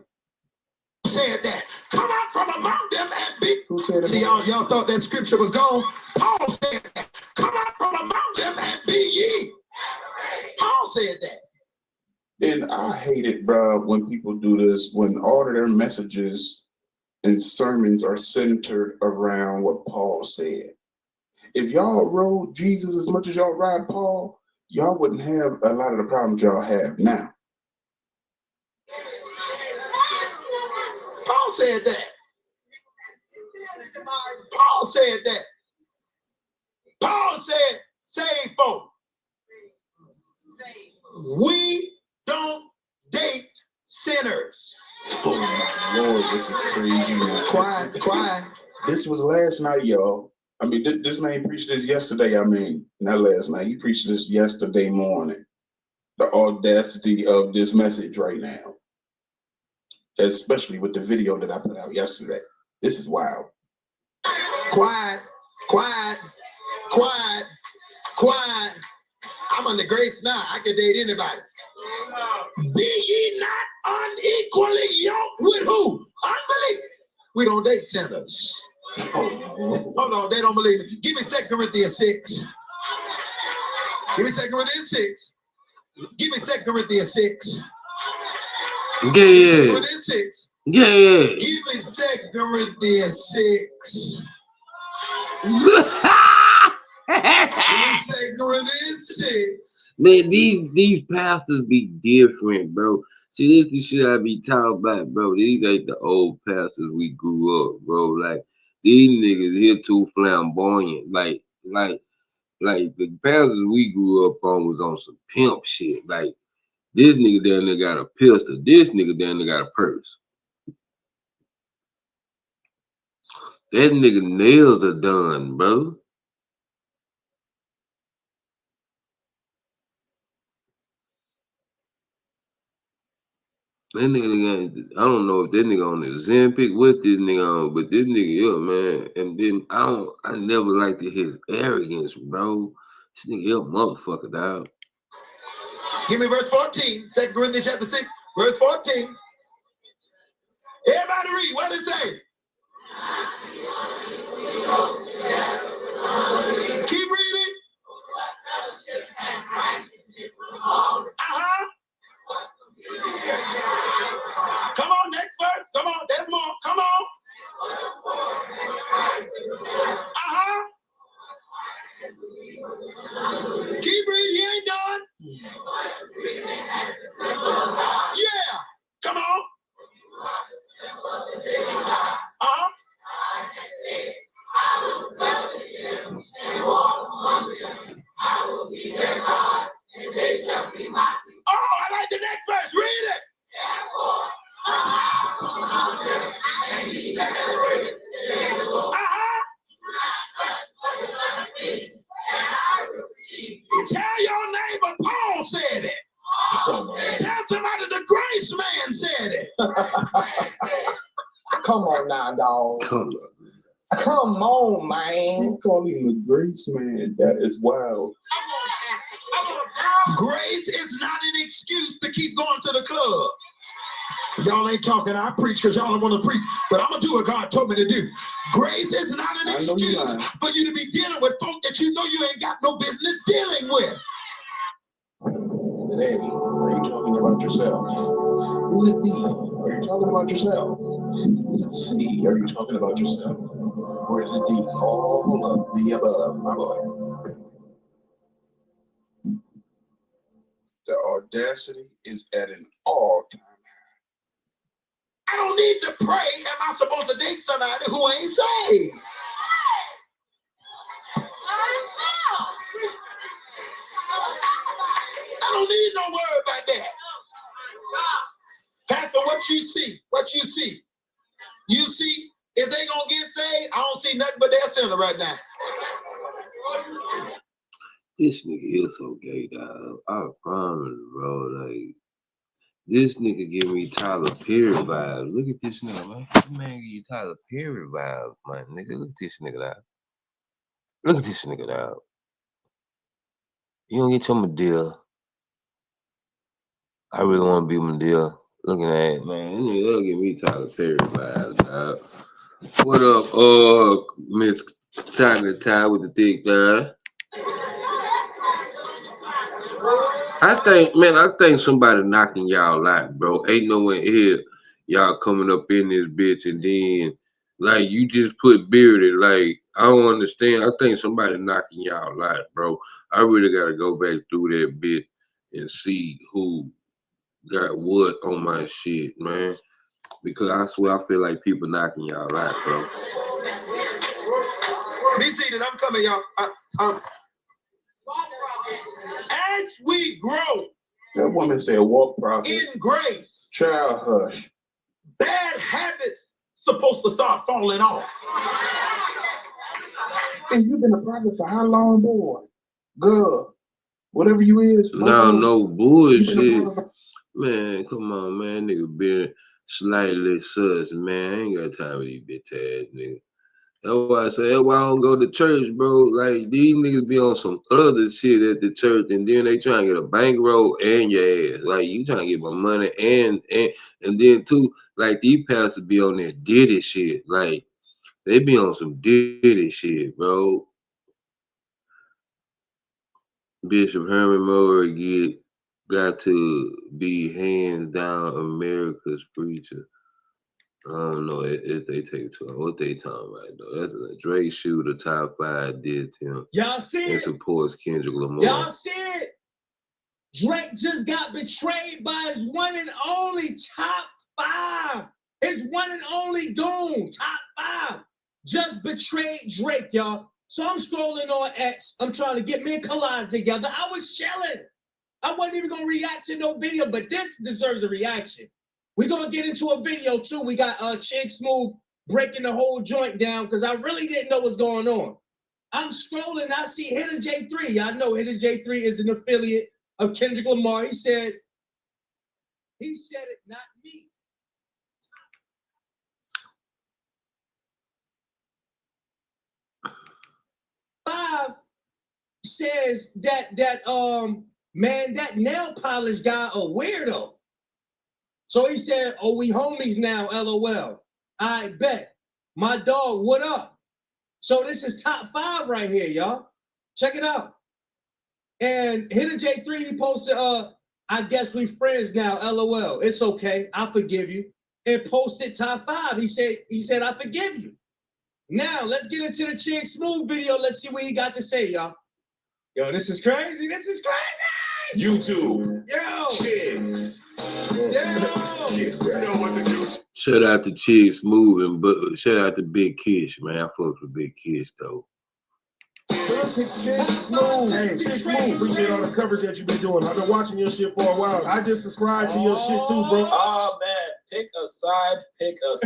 Said that. Come out from among them and be. Who said that? See, y'all thought that scripture was gone? Paul said that. Come out from among them and be ye. Paul said that. And I hate it, bro, when people do this, when all of their messages and sermons are centered around what Paul said. If y'all rode Jesus as much as y'all ride Paul, y'all wouldn't have a lot of the problems y'all have now. Paul said that. Paul said that. Paul said, save folk. We don't date sinners. Oh my Lord, this is crazy, man. Quiet. This was last night, y'all. I mean, this man preached this yesterday. I mean, not last night. He preached this yesterday morning. The audacity of this message right now. Especially with the video that I put out yesterday. This is wild. Quiet. I'm under grace now. I can date anybody. Be ye not unequally yoked with who? Unbelief. We don't date sinners. Hold on, they don't believe it. Give me 2 Corinthians 6. Give me 2 Corinthians 6. Give me 2 Corinthians 6. Yeah. 2 Corinthians 6. Yeah. Give me 2 Corinthians 6. Give me 2 Corinthians 6. Man, these pastors be different, bro. See, this the shit I be talking about, bro. These ain't the old pastors we grew up, bro. Like, these niggas here too flamboyant. Like the pastors we grew up on was on some pimp shit. Like, this nigga down there got a pistol. This nigga down there got a purse. That nigga nails are done, bro. That nigga got, I don't know if that nigga on the Ozempic with this nigga on, but this nigga, yeah, man. And then I never liked his arrogance, bro. This nigga, a motherfucker, dog. Give me verse 14. 2 Corinthians chapter 6, verse 14. Everybody read. What did it say? Keep reading. Come on, next verse. Come on, there's more. Come on. Keep reading. He ain't done. Yeah. Come on. Oh, I like the next verse. Read it. Tell your neighbor Paul said it. Tell somebody the grace man said it. Come on now, dog. Come on, man. You call him the grace man. That is wild. Grace is not an excuse to keep going to the club. Y'all ain't talking. I preach because y'all don't want to preach, but I'm going to do what God told me to do. Grace is not an excuse for you to be dealing with folk that you know you ain't got no business dealing with. Daddy, are you talking about yourself? Is it B? Are you talking about yourself? Is it C? Are you talking about yourself? Or is it D? All of the above, my boy. The audacity is at an all-time high. I don't need to pray. Am I supposed to date somebody who ain't saved? I don't need no word about that. Pastor, what you see? What you see? You see, if they gonna get saved, I don't see nothing but that sinner right now. This nigga is so gay, dog. I promise, bro. Like, this nigga give me Tyler Perry vibes. Look at this nigga, man. This man give you Tyler Perry vibes, man. Nigga, look at this nigga, dog. Look at this nigga, dog. You don't get your Medea. I really want to be Medea. Looking at it, man. This nigga give me Tyler Perry vibes, dog. What up, Miss Chocolate Tie with the thick guy? I think somebody knocking y'all out, bro. Ain't no one here. Y'all coming up in this bitch and then, like, you just put bearded. Like, I don't understand. I think somebody knocking y'all out, bro. I really got to go back through that bit and see who got what on my shit, man. Because I swear I feel like people knocking y'all out, bro. Be seated. I'm coming, y'all. As we grow, That woman said, walk prophet. in grace, Child, hush. bad habits supposed to start falling off. And you been a prophet for how long, boy? Good. Whatever you is. No bullshit. Man, come on, man. Nigga been slightly sus, man. I ain't got time for these bitch ass niggas. That's why I say, that's why I don't go to church, bro. Like, these niggas be on some other shit at the church, and then they trying to get a bankroll and your ass. Like, you trying to get my money and then too, like, these pastors be on that Diddy shit. Like, they be on some Diddy shit, bro. Bishop Herman Murray got to be hands down America's preacher. I don't know if they take to what they talking about though. That's a Drake Shooter top 5 did to him. Y'all see and it? supports Kendrick Lamar. Y'all see it? Drake just got betrayed by his one and only top 5. His one and only goon, top 5, just betrayed Drake, y'all. So I'm scrolling on X. I'm trying to get me and Collage together. I was chilling. I wasn't even gonna react to no video, but this deserves a reaction. We're gonna get into a video too. We got Chig Smooth breaking the whole joint down because I really didn't know what's going on. I'm scrolling, I see Hidden J3. Y'all know Hidden J3 is an affiliate of Kendrick Lamar. He said it, not me. Five says that man, that nail polish guy a weirdo. So he said, oh, we homies now, LOL. I bet. My dog, what up? So this is top 5 right here, y'all. Check it out. And Hidden J3, he posted, I guess we friends now, LOL. It's okay, I forgive you. And posted top 5. He said, I forgive you. Now, let's get into the Chig Smooth video. Let's see what he got to say, y'all. Yo, this is crazy. This is crazy. YouTube. Yo. Chigs. Shout out to Chig Smooth and shout out to Big Kish, man. I fuck with Big Kish though. Chig Smooth. Hey, Chig Smooth. Appreciate all the coverage that you've been doing. I've been watching your shit for a while. I just subscribed to your shit too, bro. Oh man, pick a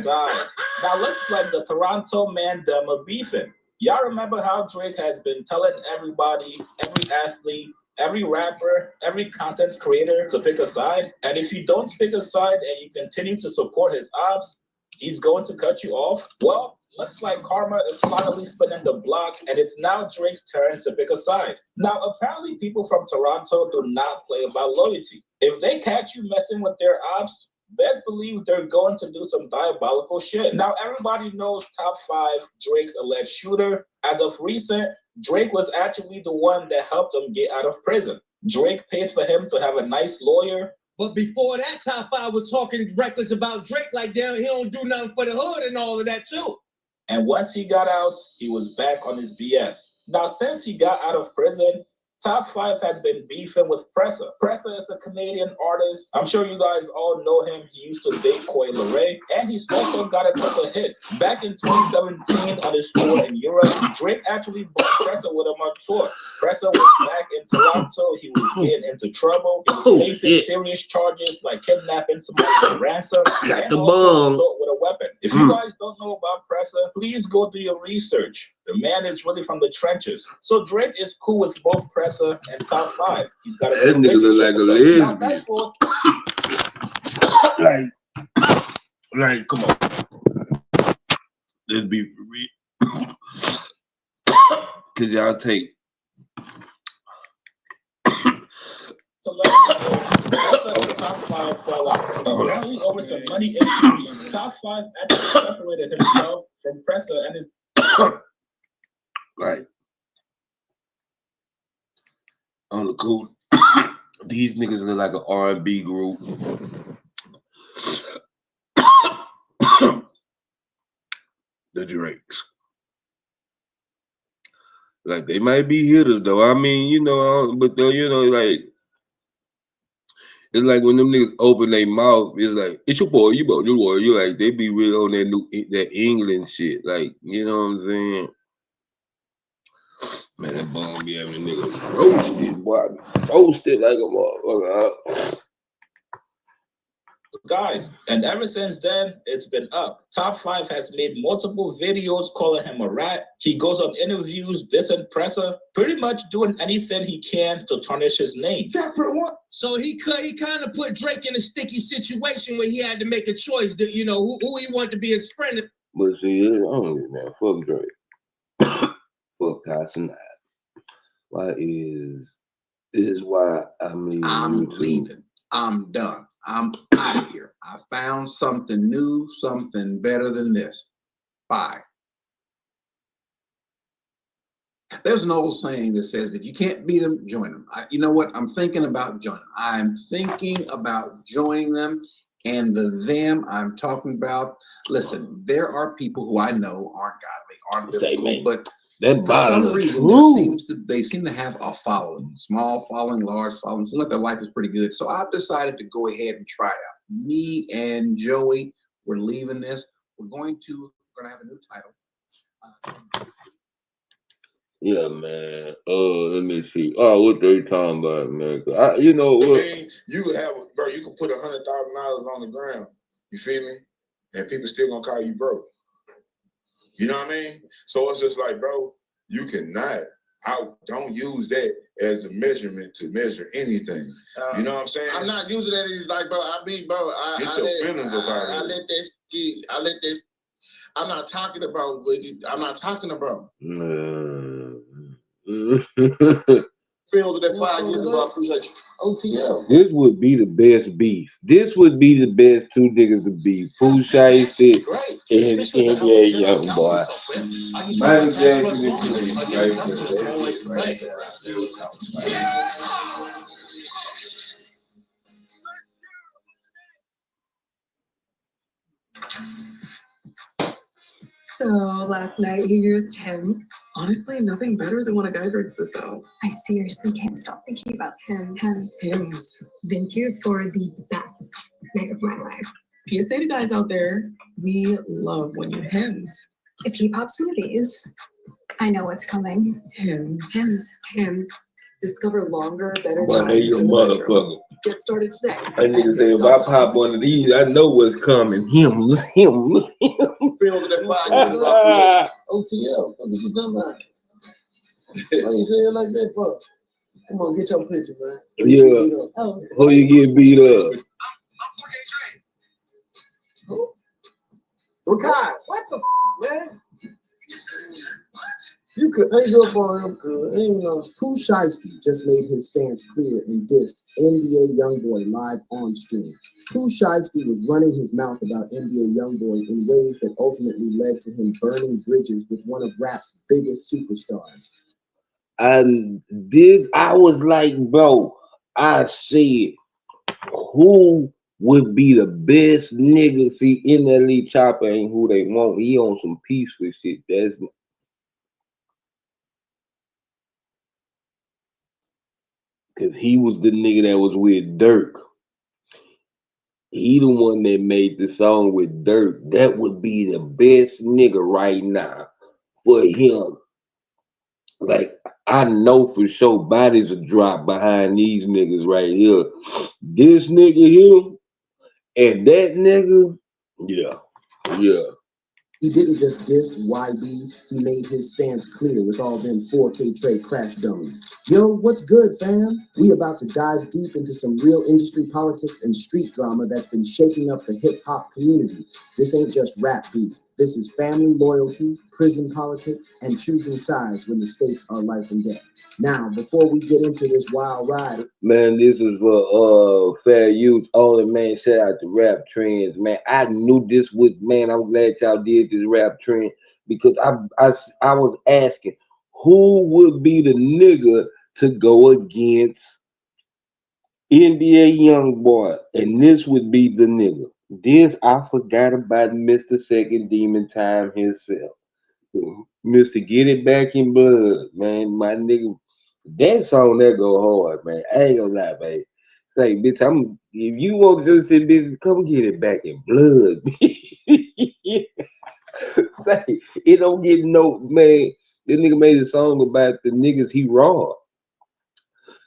side. Now looks like the Toronto man them are beefing. Y'all remember how Drake has been telling everybody, every athlete, every rapper, every content creator to pick a side? And if you don't pick a side and you continue to support his ops, he's going to cut you off? Well, looks like karma is finally spinning the block and it's now Drake's turn to pick a side. Now, apparently people from Toronto do not play about loyalty. If they catch you messing with their ops, best believe they're going to do some diabolical shit. Now, everybody knows top 5, Drake's alleged shooter. As of recent, Drake was actually the one that helped him get out of prison. Drake paid for him to have a nice lawyer. But before that, top 5 was talking reckless about Drake like, damn, he don't do nothing for the hood and all of that too. And once he got out, he was back on his BS. Now, since he got out of prison, Top 5 has been beefing with Pressa. Pressa is a Canadian artist. I'm sure you guys all know him. He used to date Coi Leray, and he's also got a couple of hits. Back in 2017 on his tour in Europe, Drake actually brought Pressa with him on tour. Pressa was back in Toronto. He was getting into trouble. He was facing serious charges like kidnapping somebody for ransom and also assault with a weapon. If you guys don't know about Pressa, please go do your research. The man is really from the trenches. So Drake is cool with both Pressa and Top 5. He's got a That nigga look like a lesbian. Like, come on. Let's be real. Cause y'all take. Pressa and Top 5 fall out. Apparently over some money issues, Top 5 actually separated himself from Pressa and his. Right. On the cool. These niggas look like an R&B group. The Drakes. Like, they might be hitters, though. I mean, you know, but though, you know, like, it's like when them niggas open their mouth, it's like, it's your boy, you boy. You like, they be real on that England shit. Like, you know what I'm saying? Man, that bum be having a nigga roasted, boy. Roasted like a motherfucker. Guys, and ever since then, it's been up. Top 5 has made multiple videos calling him a rat. He goes on interviews, dissing Pressa, pretty much doing anything he can to tarnish his name. So he kind of put Drake in a sticky situation where he had to make a choice that, you know, who he wanted to be his friend. But see, I don't give a man. Fuck Drake. Fuck Tyson. Why is why I'm leaving. I'm done. I'm out of here. I found something new, something better than this. Bye. There's an old saying that says, if you can't beat them, join them. You know what? I'm thinking about joining them. I'm thinking about joining them, and the them I'm talking about, listen, there are people who I know aren't godly, aren't biblical, but for some reason, they seem to have a following, small following, large following. Seems like their life is pretty good. So I've decided to go ahead and try it out. Me and Joey, we're leaving this. We're going to have a new title. Yeah, man. Let me see. Oh, what they talking about, man? You know what? I mean, you could have, bro. You could put $100,000 on the ground. You feel me? And people still gonna call you broke. You know what I mean? So it's just like, bro, you cannot. Don't use that as a measurement to measure anything. You know what I'm saying? I'm not using that as like, bro. Get your feelings about it. I let that. I'm not talking about what I'm not talking about. Feelings of that 5 years ago, I appreciate you. OTL. This would be the best beef. This would be the best two niggas to beef. Pooh Shiesty and NBA Young Boy. Michael Jackson and So last night he used him. Honestly, nothing better than when a guy drinks this out. I seriously can't stop thinking about him. Hims. Thank you for the best night of my life. PSA to guys out there, we love when you Hims. If he pops smoothies, I know what's coming. Hims. Discover longer, better Boy, they times your in the bedroom. motherfucker. Get started today. That nigga say, if I pop one of these, I know what's coming. Him. Feelings of that 5 years ago, I appreciate you. OTL. What you done, man? Why you say it like that, bro? Come on, get your picture, man. Yeah. Who you get beat up? God, what the man? You could hang up on him, good. Pooh Shiesty just made his stance clear and dissed NBA Youngboy live on stream. Pooh Shiesty was running his mouth about NBA Youngboy in ways that ultimately led to him burning bridges with one of rap's biggest superstars. And this, I was like, bro, I said, who would be the best nigga? See, in that Elite Chopper ain't who they want. He on some peaceful shit. Cause he was the nigga that was with Dirk. He the one that made the song with Dirk. That would be the best nigga right now for him. Like, I know for sure bodies will drop behind these niggas right here. This nigga here and that nigga, yeah. He didn't just diss YB, he made his stance clear with all them 4K Trey crash dummies. Yo, what's good, fam? We about to dive deep into some real industry politics and street drama that's been shaking up the hip-hop community. This ain't just rap beef. This is family loyalty, prison politics, and choosing sides when the stakes are life and death. Now, before we get into this wild ride, man, this was for Fair Youth only, man. Shout out to Rap Trends, man. I knew this was, man. I'm glad y'all did this Rap Trend because I was asking who would be the nigga to go against NBA Youngboy, and this would be the nigga. This I forgot about Mr. Second Demon Time himself. Mr. Get It Back in Blood, man. My nigga, that song that go hard, man. I ain't gonna lie, man. Say, bitch, if you want to just say, bitch, come get it back in blood. Say, it don't get no, man. This nigga made a song about the niggas he raw.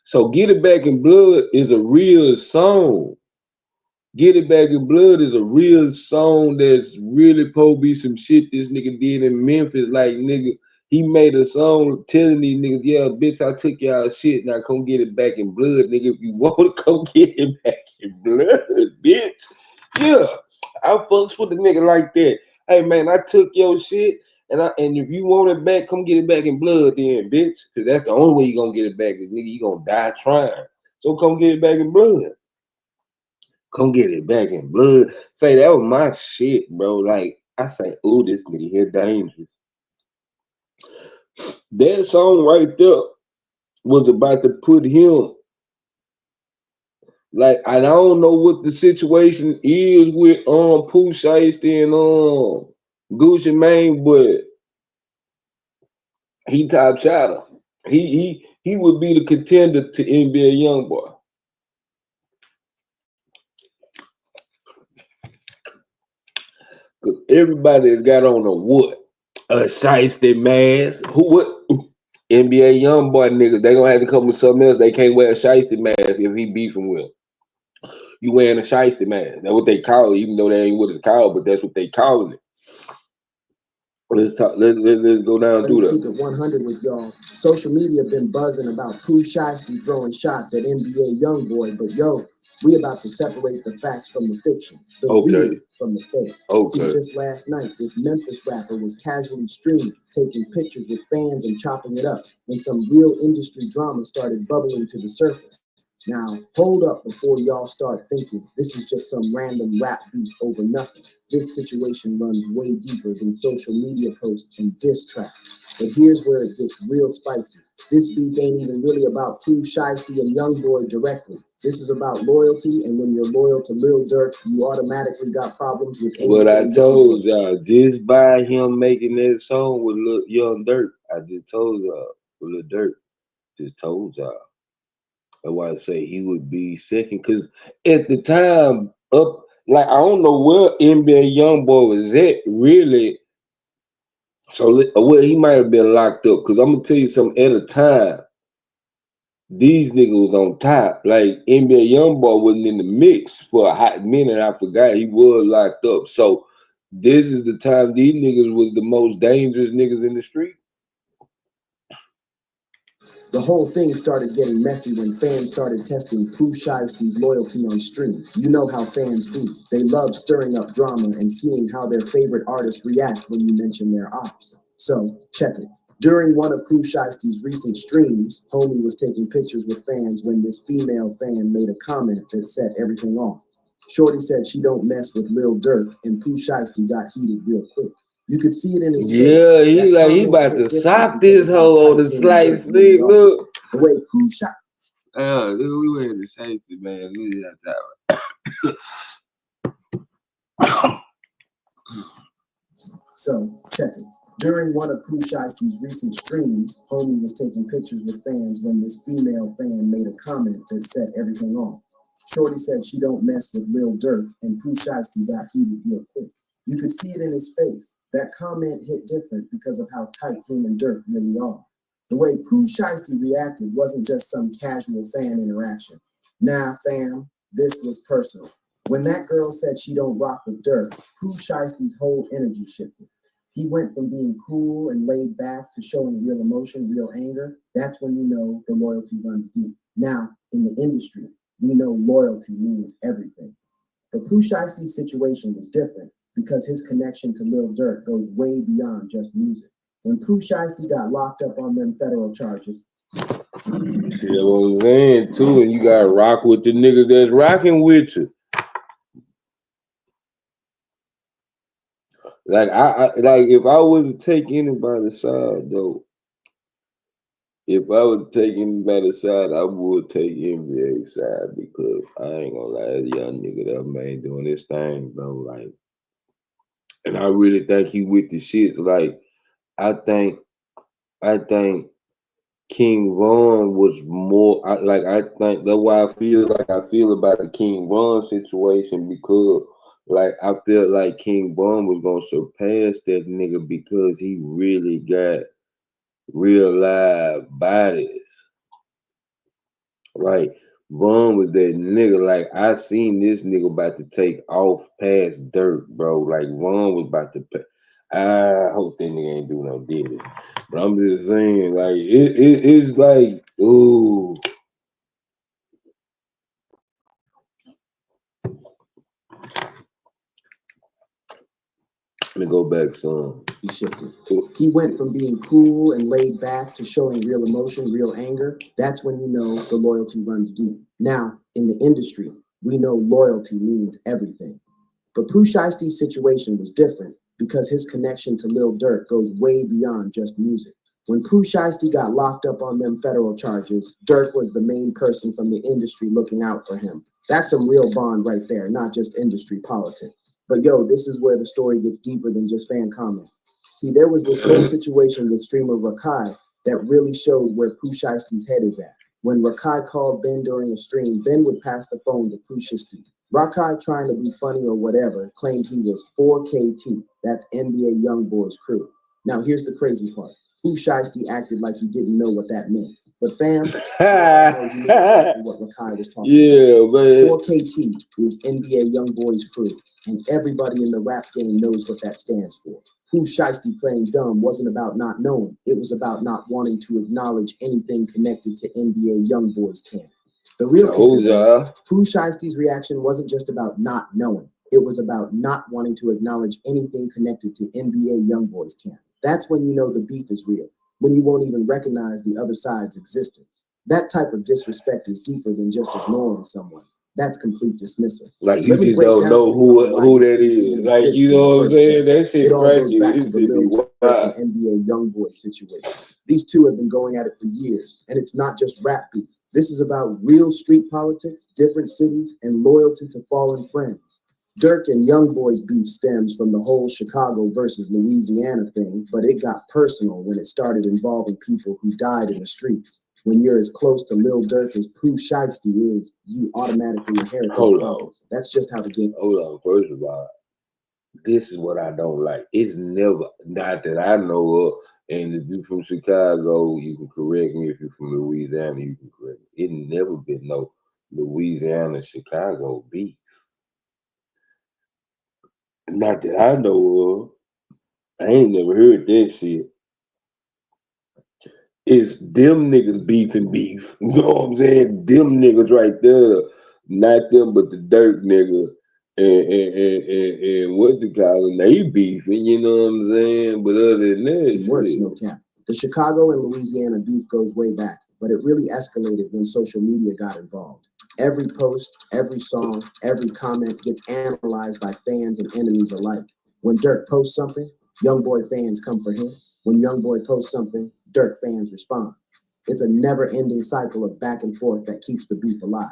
So Get It Back in Blood is a real song. Get It Back in Blood is a real song that's really supposed to be some shit this nigga did in Memphis. Like, nigga, he made a song telling these niggas, yeah, bitch, I took y'all shit, now come get it back in blood, nigga. If you want to come get it back in blood, bitch. Yeah, I fucks with the nigga like that. Hey, man, I took your shit, and if you want it back, come get it back in blood then, bitch. Because that's the only way you going to get it back is, nigga, you going to die trying. So come get it back in blood. Come get it back in blood. Say, that was my shit, bro. Like, I say, oh, this nigga here dangerous. That song right there was about to put him, like, I don't know what the situation is with Pooh Shiesty and Gucci Mane, but he top shotter. He would be the contender to NBA Youngboy. Cause everybody has got on a shiesty mask. What? NBA Youngboy niggas, they gonna have to come with something else. They can't wear a shiesty mask if he beefing with. You wearing a shiesty mask. That's what they call it, even though they ain't what it's called, but that's what they calling it. Let's talk. Let's go down through that. Keep it 100 with y'all. Social media been buzzing about Pooh Shiesty throwing shots at NBA Youngboy, but yo, we about to separate the facts from the fiction, the real from the fake. See, just last night, this Memphis rapper was casually streaming, taking pictures with fans and chopping it up, when some real industry drama started bubbling to the surface. Now, hold up before y'all start thinking this is just some random rap beef over nothing. This situation runs way deeper than social media posts and diss tracks. But here's where it gets real spicy. This beef ain't even really about Pooh Shiesty and Youngboy directly. This is about loyalty, and when you're loyal to Lil Durk, you automatically got problems with what I told y'all, just by him making that song with Lil Young Durk, I just told y'all, with Lil Durk, just told y'all. That's why I say he would be second, because at the time, like, I don't know where NBA Youngboy was at, really. So, well, he might have been locked up, because I'm going to tell you something, at a time, these niggas was on top. Like, NBA Youngboy wasn't in the mix for a hot minute. I forgot he was locked up. So, this is the time these niggas was the most dangerous niggas in the street. The whole thing started getting messy when fans started testing Pooh Shiesty's loyalty on stream. You know how fans be. They love stirring up drama and seeing how their favorite artists react when you mention their ops. So, check it. During one of Pooh Shiesty's recent streams, Homie was taking pictures with fans when this female fan made a comment that set everything off. Shorty said she don't mess with Lil Durk, and Pooh Shiesty got heated real quick. You could see it in his face. Yeah, he about to sock this hoe on the slice. Look. The way Pooh shot. We went to safety, man. We So, check it. During one of Pooh Shiesty's recent streams, Homie was taking pictures with fans when this female fan made a comment that set everything off. Shorty said she don't mess with Lil Durk, and Pooh Shiesty got heated real quick. You could see it in his face. That comment hit different because of how tight him and Durk really are. The way Pooh Shiesty reacted wasn't just some casual fan interaction. Nah, fam, this was personal. When that girl said she don't rock with Durk, Pooh Shiesty's whole energy shifted. He went from being cool and laid back to showing real emotion, real anger. That's when you know the loyalty runs deep. Now, in the industry, we know loyalty means everything. But Pooh Shiesty's situation was different because his connection to Lil Durk goes way beyond just music. When Pooh Shiesty got locked up on them federal charges, You know what I'm saying too, and you gotta rock with the niggas that's rocking with you. Like I like if I was to take anybody's side though, if I was to take anybody's side, I would take NBA's side because I ain't gonna lie, that young nigga that man doing this thing, bro. Like, and I really think he with the shit. Like, I think King Von was more. I think that's why I feel like I feel about the King Von situation because. Like I felt like King Von was gonna surpass that nigga because he really got real live bodies. Like Von was that nigga. Like I seen this nigga about to take off past Dirt, bro. Like Von was about to. I hope that nigga ain't do no did it. But I'm just saying, like it's like, ooh. Let me go back some. he shifted. He went from being cool and laid back to showing real emotion, real anger. That's when you know the loyalty runs deep. Now, in the industry, we know loyalty means everything. But Pooh Shiesty's situation was different because his connection to Lil Durk goes way beyond just music. When Pooh Shiesty got locked up on them federal charges, Durk was the main person from the industry looking out for him. That's some real bond right there, not just industry politics. But yo, this is where the story gets deeper than just fan comments. See, there was this whole situation with streamer Rakai that really showed where Pooh Shiesty's head is at. When Rakai called Ben during a stream, Ben would pass the phone to Pooh Shiesty. Rakai, trying to be funny or whatever, claimed he was 4KT. That's NBA Youngboy's crew. Now here's the crazy part. Pooh Shiesty acted like he didn't know what that meant. But fam, he knew exactly what Rakai was talking about. Man. 4KT is NBA Youngboy's crew, and everybody in the rap game knows what that stands for. Pooh Shiesty playing dumb wasn't about not knowing. It was about not wanting to acknowledge anything connected to NBA Youngboy's camp. The real kicker is, Pooh Shiesty's reaction wasn't just about not knowing. It was about not wanting to acknowledge anything connected to NBA Youngboy's camp. That's when you know the beef is real, when you won't even recognize the other side's existence. That type of disrespect is deeper than just ignoring someone. That's complete dismissal. Like you just don't know who that is. Like you know what I'm saying? That shit crazy. It should be wild. NBA Youngboy situation. These two have been going at it for years, and it's not just rap beef. This is about real street politics, different cities, and loyalty to fallen friends. Durk and Youngboy's beef stems from the whole Chicago versus Louisiana thing, but it got personal when it started involving people who died in the streets. When you're as close to Lil Durk as Pooh Shiesty is, you automatically inherit those problems. That's just how the game. Hold on. First of all, this is what I don't like. It's never, not that I know of, and if you're from Chicago, you can correct me. If you're from Louisiana, you can correct me. It never been no Louisiana-Chicago beef. Not that I know of. I ain't never heard that shit. It's them niggas beefing beef. You know what I'm saying? Them niggas right there. Not them, but the Dirt nigga. And what the call they beefing, you know what I'm saying? But other than that, it works, no cap. The Chicago and Louisiana beef goes way back, but it really escalated when social media got involved. Every post, every song, every comment gets analyzed by fans and enemies alike. When Durk posts something, Youngboy fans come for him. When Youngboy posts something, Durk fans respond. It's a never-ending cycle of back and forth that keeps the beef alive.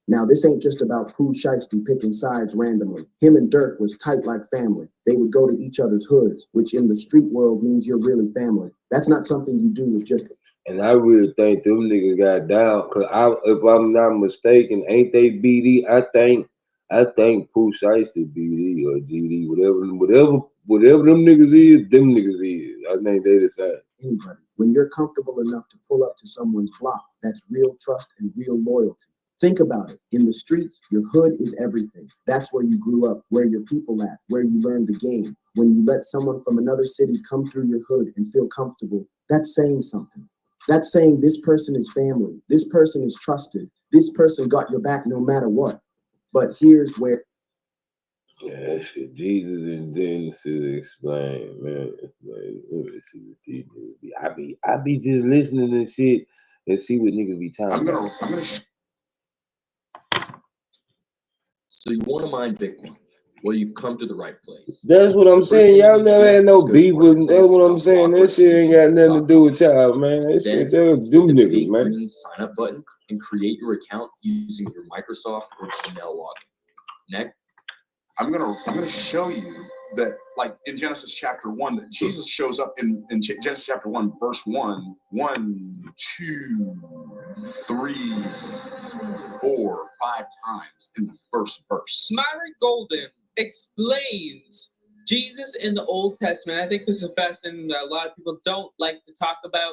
Now, this ain't just about Pooh Shiesty picking sides randomly. Him and Dirk was tight like family. They would go to each other's hoods, which in the street world means you're really family. That's not something you do with just... And I really think them niggas got down, cause if I'm not mistaken, ain't they BD? I think Pooh Shiesty BD or GD, whatever them niggas is, them niggas is. I think they the same. Anybody. When you're comfortable enough to pull up to someone's block, that's real trust and real loyalty. Think about it. In the streets, your hood is everything. That's where you grew up, where your people at, where you learned the game. When you let someone from another city come through your hood and feel comfortable, that's saying something. That's saying this person is family. This person is trusted. This person got your back no matter what. But here's where... Yeah, that shit, Jesus and Genesis explain, man. Let me see what these niggas be. I be just listening and shit and see what niggas be talking about. So you want to mine Bitcoin? Well, you've come to the right place. That's what I'm saying. Y'all never had no beef with. That's what I'm saying. That shit ain't got nothing to do with y'all, man. That shit, they're them niggas, man. Green sign up button and create your account using your Microsoft or Gmail login. Next, I'm gonna show you that, like in Genesis chapter 1, that Jesus shows up in Genesis chapter 1, verse 1, 1, 2, 3, 4, 5 times in the first verse. Myron Golden explains Jesus in the Old Testament. I think this is fascinating that a lot of people don't like to talk about,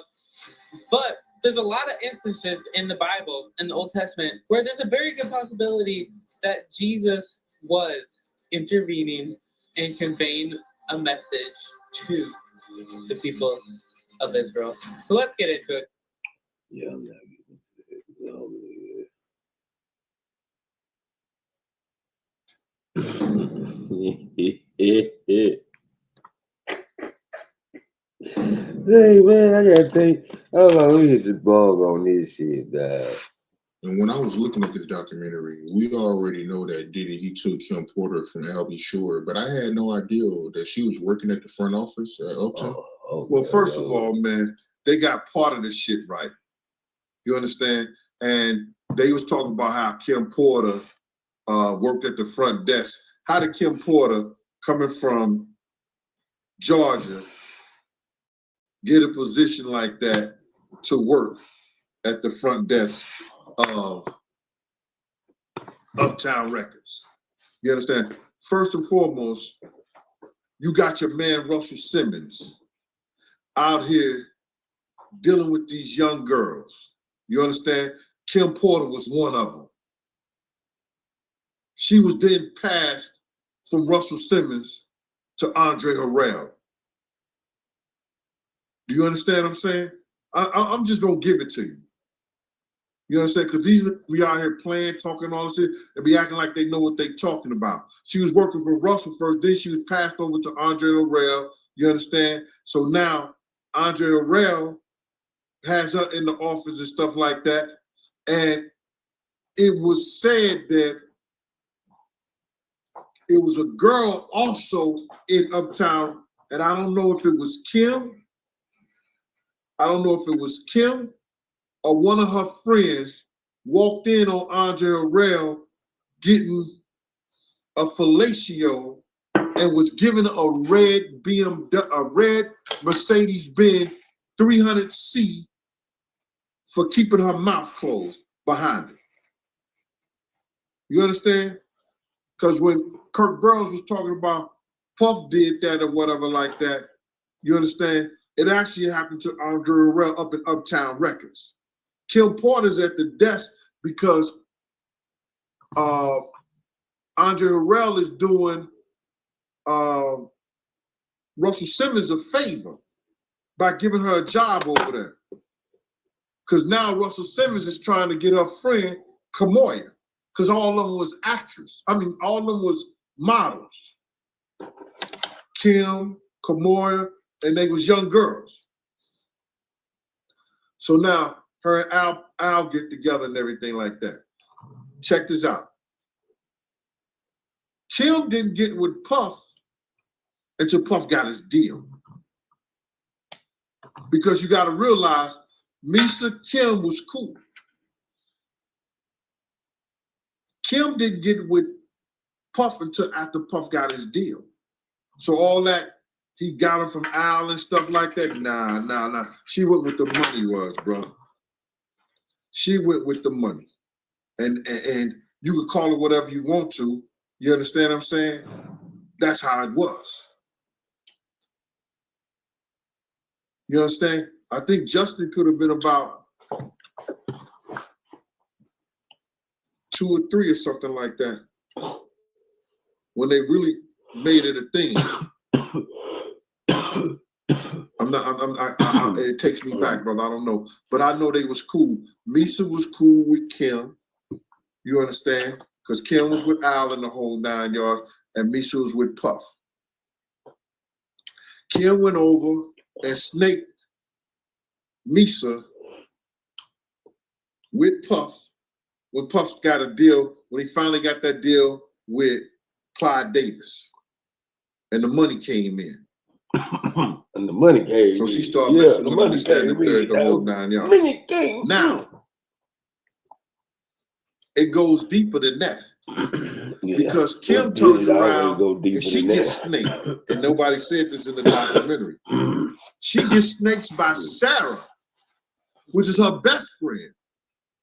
but there's a lot of instances in the Bible, in the Old Testament, where there's a very good possibility that Jesus was intervening and conveying a message to the people of Israel. So let's get into it. Yeah, I'm not Hey man, I gotta think. Hold on, we hit the bug on this shit, dog. And when I was looking at this documentary, we already know that Diddy, he took Kim Porter from Albie Shore, but I had no idea that she was working at the front office at Uptown. Well, first of all, man, they got part of this shit right. You understand? And they was talking about how Kim Porter worked at the front desk. How did Kim Porter, coming from Georgia, get a position like that to work at the front desk of Uptown Records? You understand? First and foremost, you got your man Russell Simmons out here dealing with these young girls. You understand? Kim Porter was one of them. She was then passed from Russell Simmons to Andre Harrell. Do you understand what I'm saying? I'm just gonna give it to you. You understand? Because we out here playing, talking all this shit, and be acting like they know what they talking about. She was working for Russell first, then she was passed over to Andre Harrell. You understand? So now Andre Harrell has her in the office and stuff like that. And it was said that it was a girl also in Uptown, and I don't know if it was Kim. I don't know if it was Kim or one of her friends walked in on Andre Harrell getting a fellatio and was given a red Mercedes-Benz 300C for keeping her mouth closed behind it. You understand? Because when Kirk Burroughs was talking about Puff did that or whatever like that, you understand? It actually happened to Andre Harrell up in Uptown Records. Kim Porter's at the desk because Andre Harrell is doing Russell Simmons a favor by giving her a job over there. Because now Russell Simmons is trying to get her friend Kamoya, because all of them was actors. I mean, all of them was models. Kim, Kamoya, and they was young girls. So now her and Al get together and everything like that. Check this out. Kim didn't get with Puff until Puff got his deal. Because you got to realize, Misa Kim was cool. Kim didn't get with Puff until after Puff got his deal. So all that, he got her from Al and stuff like that. Nah. She went with the money was, bro. She went with the money. And you could call it whatever you want to. You understand what I'm saying? That's how it was. You understand? I think Justin could have been about 2 or 3 or something like that when they really made it a thing. It takes me back, brother. I don't know. But I know they was cool. Misa was cool with Kim. You understand? Because Kim was with Al in the whole 9 yards, and Misa was with Puff. Kim went over and snaked Misa with Puff when Puff got a deal, when he finally got that deal with Clyde Davis. And the money came in. And the money came So in. she started messing the with money this, that, and the came third, in. the whole 9 yards. Money came Now, it goes deeper than that. Because Kim turns around and she gets snaked. And nobody said this in the documentary. She gets snaked by Sarah, which is her best friend.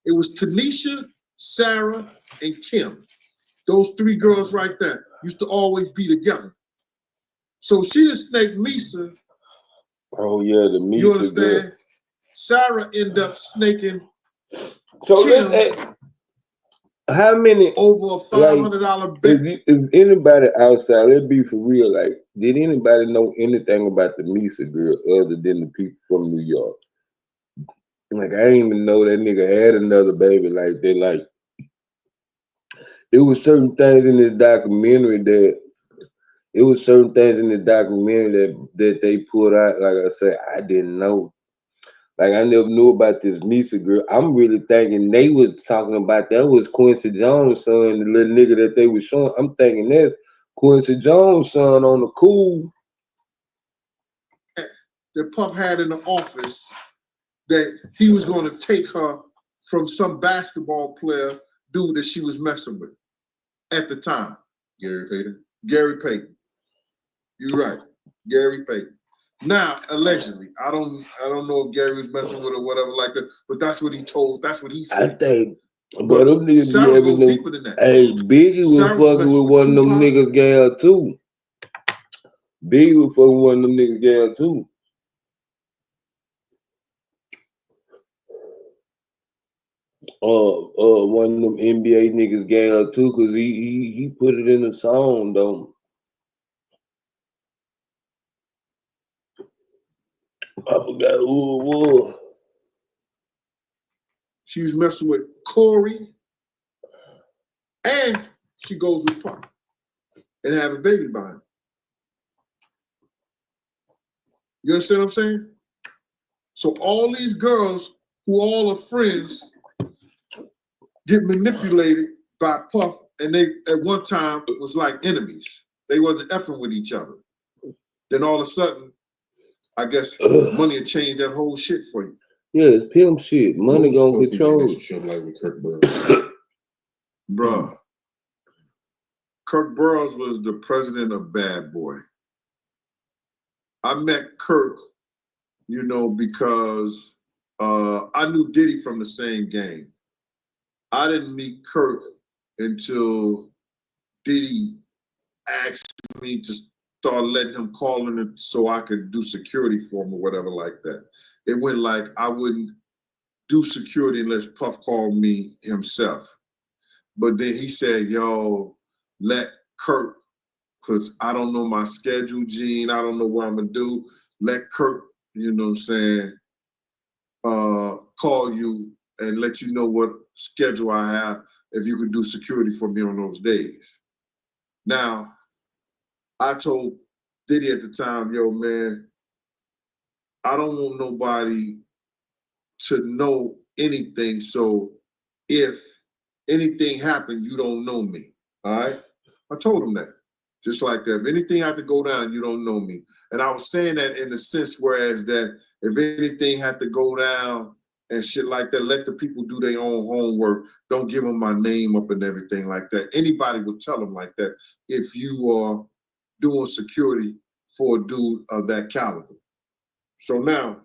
It was Tanisha, Sarah, and Kim. Those 3 girls right there used to always be together. So she just snaked Misa. Oh yeah, the Misa. You understand? Girl. Sarah ended up snaking so Kim. How many over a $500 bet? Is anybody outside? Let's be for real. Like, did anybody know anything about the Misa girl other than the people from New York? Like, I didn't even know that nigga had another baby like that. Like, it was certain things in this documentary that they put out. Like I said, I didn't know. Like, I never knew about this Misa girl. I'm really thinking they was talking about that was Quincy Jones' son, the little nigga that they was showing. I'm thinking that's Quincy Jones' son on the cool. That Puff had in the office that he was going to take her from some basketball player dude that she was messing with at the time. Gary Payton. You're right. Gary Payton. Now, allegedly, I don't know if Gary was messing with her or whatever like that, but that's what he told. That's what he said. I think, but them niggas Sarah goes deeper than that. Hey, Biggie was fucking with one of them niggas gal too. Biggie was fucking one of them niggas gal too. One of them NBA niggas gal too, cause he put it in the song though. I forgot who it was. She was messing with Corey, and she goes with Puff and have a baby by him. You understand what I'm saying? So all these girls who all are friends get manipulated by Puff, and they at one time it was like enemies. They wasn't effing with each other. Then all of a sudden, I guess money had changed that whole shit for you. Yeah, it's pimp shit. Money gonna control. Like with Kirk Burroughs. Bruh. Kirk Burroughs was the president of Bad Boy. I met Kirk, because I knew Diddy from the same game. I didn't meet Kirk until Diddy asked me to start letting him call in so I could do security for him or whatever like that. It went like I wouldn't do security unless Puff called me himself. But then he said, yo, let Kirk, because I don't know my schedule, Gene. I don't know what I'm going to do. Let Kirk, call you and let you know what schedule I have if you could do security for me on those days. Now, I told Diddy at the time, yo, man, I don't want nobody to know anything. So if anything happened, you don't know me. All right? I told him that. Just like that. If anything had to go down, you don't know me. And I was saying that in the sense, whereas that if anything had to go down and shit like that. Let the people do their own homework. Don't give them my name up and everything like that. Anybody would tell them like that if you are doing security for a dude of that caliber. So now,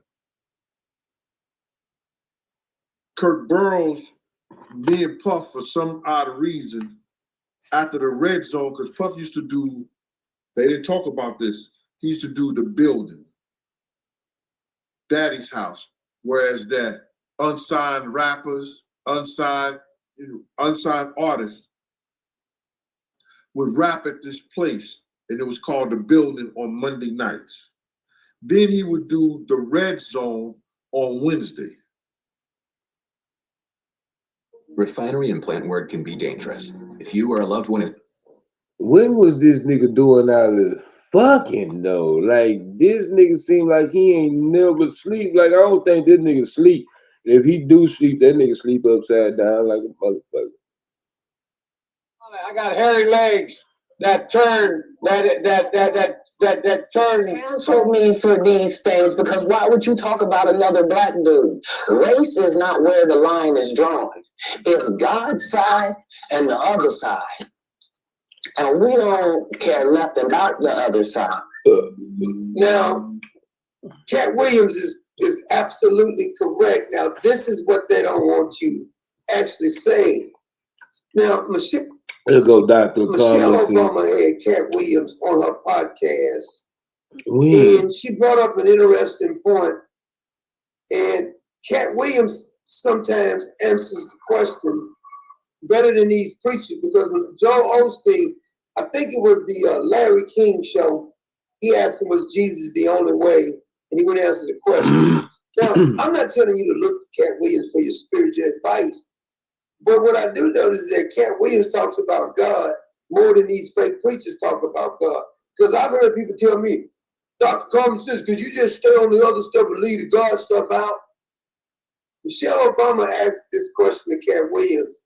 Kirk Burroughs, me and Puff, for some odd reason, after the Red Zone, because Puff used to do, they didn't talk about this, he used to do The Building, Daddy's House, whereas that unsigned rappers, unsigned artists would rap at this place, and it was called The Building on Monday nights. Then he would do the Red Zone on Wednesday. Refinery and plant work can be dangerous. If you or a loved one is When was this nigga doing all this fucking though? Like, this nigga seem like he ain't never sleep. Like, I don't think this nigga sleep. If he do sleep, that nigga sleep upside down like a motherfucker. I got hairy legs that turn, that turn. Cancel me for these things, because why would you talk about another black dude? Race is not where the line is drawn. It's God's side and the other side. And we don't care nothing about the other side. Now, Cat Williams is absolutely correct. Now, this is what they don't want you actually saying. Now, Michelle Obama had Cat Williams on her podcast. And she brought up an interesting point. And Cat Williams sometimes answers the question better than these preachers, because when Joel Osteen, I think it was the Larry King show, he asked him, was Jesus the only way? And he would answer the question. Now, I'm not telling you to look to Cat Williams for your spiritual advice, but what I do notice is that Cat Williams talks about God more than these fake preachers talk about God. Because I've heard people tell me, Dr. Common Sense, could you just stay on the other stuff and leave the God stuff out? Michelle Obama asked this question to Cat Williams,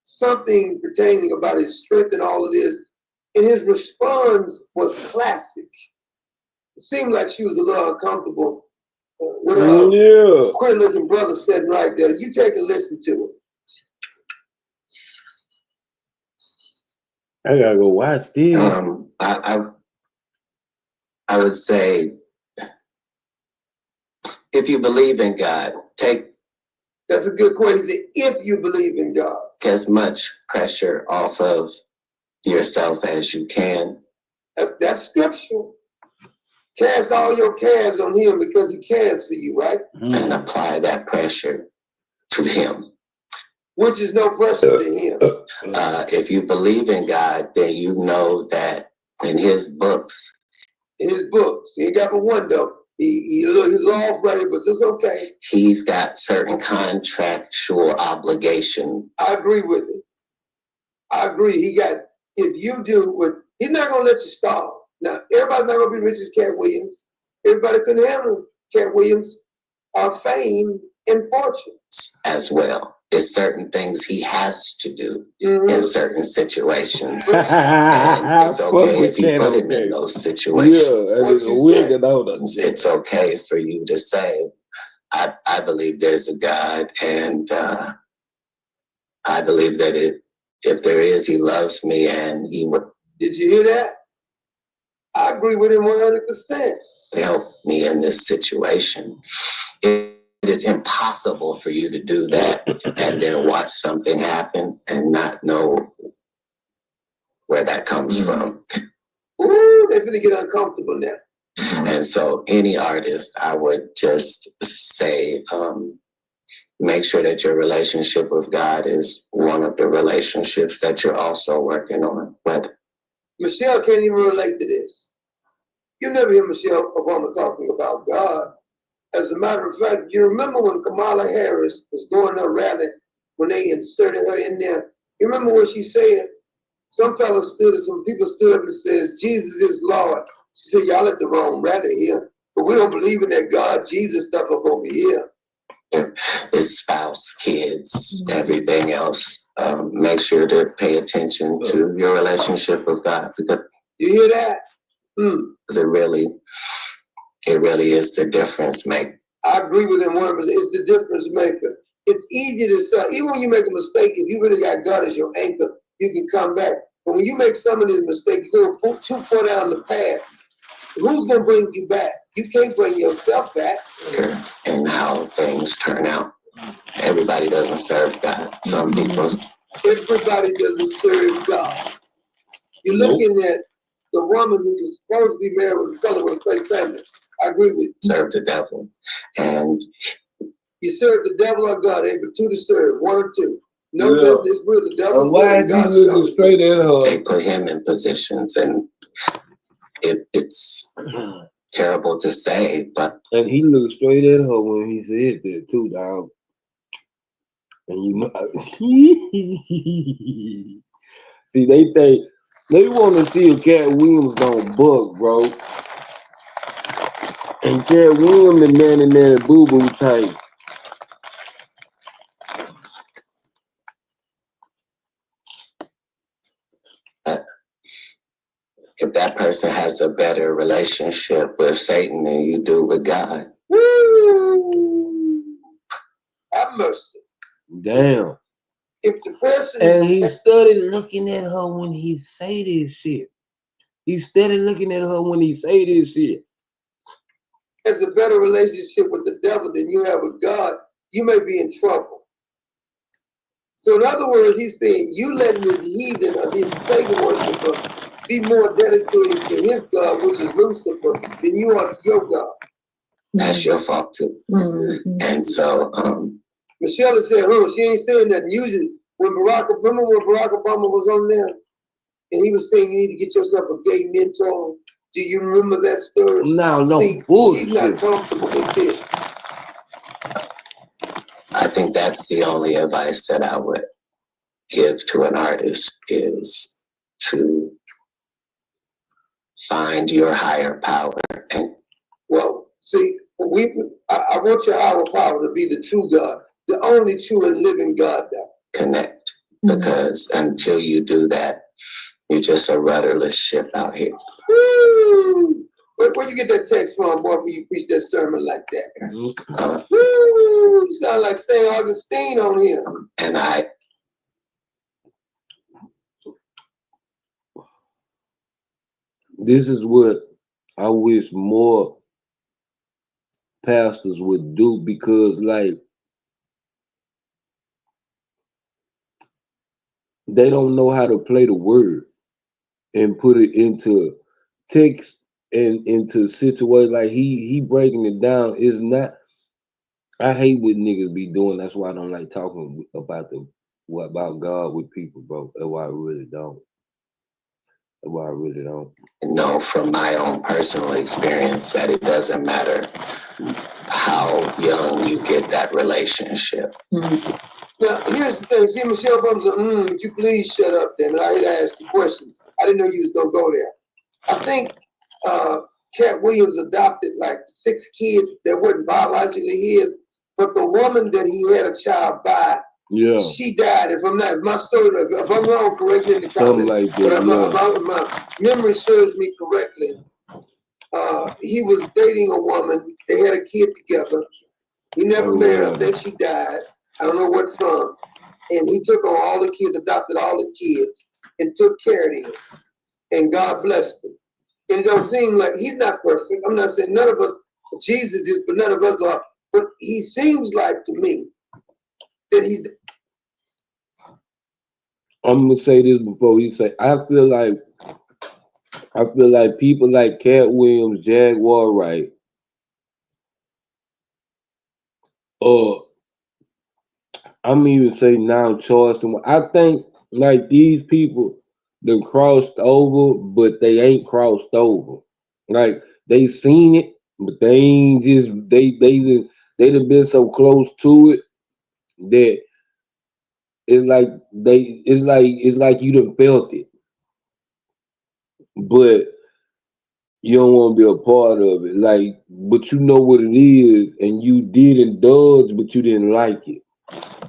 something pertaining about his strength and all of this, and his response was classic. It seemed like she was a little uncomfortable with her queer-looking brother sitting right there. You take a listen to it. I gotta go watch this. I would say, if you believe in God, take. That's a good question. If you believe in God, as much pressure off of yourself as you can. That's scriptural. Cast all your cares on him because he cares for you, right? And apply that pressure to him. Which is no pressure to him. If you believe in God, then you know that in his books. He ain't got but one though. He's off right, but it's okay. He's got certain contractual obligation. I agree with him. I agree. If you do what, he's not gonna let you starve. Now, everybody's not gonna be rich as Cat Williams. Everybody couldn't handle Cat Williams' fame and fortune. As well. There's certain things he has to do in certain situations. And it's okay if you put him in those situations. It's okay for you to say, I believe there's a God, and I believe that if there is, he loves me, and he would. Did you hear that? I agree with him 100%. Help me in this situation. It is impossible for you to do that and then watch something happen and not know where that comes from. Ooh, they're gonna get uncomfortable now. And so any artist, I would just say, make sure that your relationship with God is one of the relationships that you're also working on. But Michelle can't even relate to this. You never hear Michelle Obama talking about God. As a matter of fact, you remember when Kamala Harris was going to a rally, when they inserted her in there? You remember what she said? Some people stood up and says, Jesus is Lord. She said, y'all at the wrong rally here. But we don't believe in that God, Jesus stuff up over here. His spouse, kids, everything else. Make sure to pay attention to your relationship with God. Because you hear that? It really is the difference I agree with him 100%. It's the difference maker. It's easy to say, even when you make a mistake, if you really got God as your anchor, you can come back. But when you make some of these mistakes, you go too far down the path. Who's gonna bring you back? You can't bring yourself back. And how things turn out. Everybody doesn't serve God. Some people. Everybody doesn't serve God. You're looking at the woman who was supposed to be married with a fellow with a fake family. I agree with you. Serve the devil. And you serve the devil or God, able to serve, 1 or 2. No, it's real. The devil's why is he looking straight at her? They put him in positions, and it's terrible to say, but. And he looked straight at her when he said that too, dog. And you know, see, they think they want to see if Cat Williams gonna buck, bro. And Cat Williams, the man in that boo boo type. If that person has a better relationship with Satan than you do with God. Woo! Have mercy. Damn. If the person and he started looking at her when he say this shit. He started looking at her when he say this shit. Has a better relationship with the devil than you have with God, you may be in trouble. So in other words, he's saying you letting this heathen or this Satan worshiper be more dedicated to his God, which is Lucifer, than you are to your God. That's your fault too. Mm-hmm. And so Michelle has said, she ain't saying nothing. Usually when Barack Obama was on there and he was saying you need to get yourself a gay mentor. Do you remember that story? No, See, bullshit. She's not comfortable with this. I think that's the only advice that I would give to an artist is to find your higher power. And well, see, I want your higher power to be the true God, the only true and living God. Connect, because until you do that, you're just a rudderless ship out here. Woo! Where you get that text from, boy, for you preach that sermon like that? Woo! You sound like St. Augustine on here. And this is what I wish more pastors would do, because like they don't know how to play the word and put it into text and into situations. Like he breaking it down is not. I hate what niggas be doing. That's why I don't like talking about God with people, bro. That's why I really don't. That's why I really don't. Know from my own personal experience that it doesn't matter how young you get that relationship. Mm-hmm. Now, here's the thing. See, Michelle Bums, would you please shut up then? I had to ask the question. I didn't know you was going to go there. I think Cat Williams adopted like 6 kids that weren't biologically his, but the woman that he had a child by, she died. If my story, if I'm wrong, correct me in the comments. Like that, but my memory serves me correctly. He was dating a woman. They had a kid together. He never married her. Then she died. I don't know what from. And he took on all the kids, adopted all the kids, and took care of them. And God blessed him. And it don't seem like he's not perfect. I'm not saying none of us, Jesus is, but none of us are. But he seems like to me that he's. I'm gonna say this before you say. I feel like people like Cat Williams, Jaguar Wright, I'm even say now Charleston. I think like these people, they crossed over, but they ain't crossed over. Like they seen it, but they ain't just they done been so close to it that it's like you done felt it, but you don't want to be a part of it. Like, but you know what it is, and you did indulge, but you didn't like it.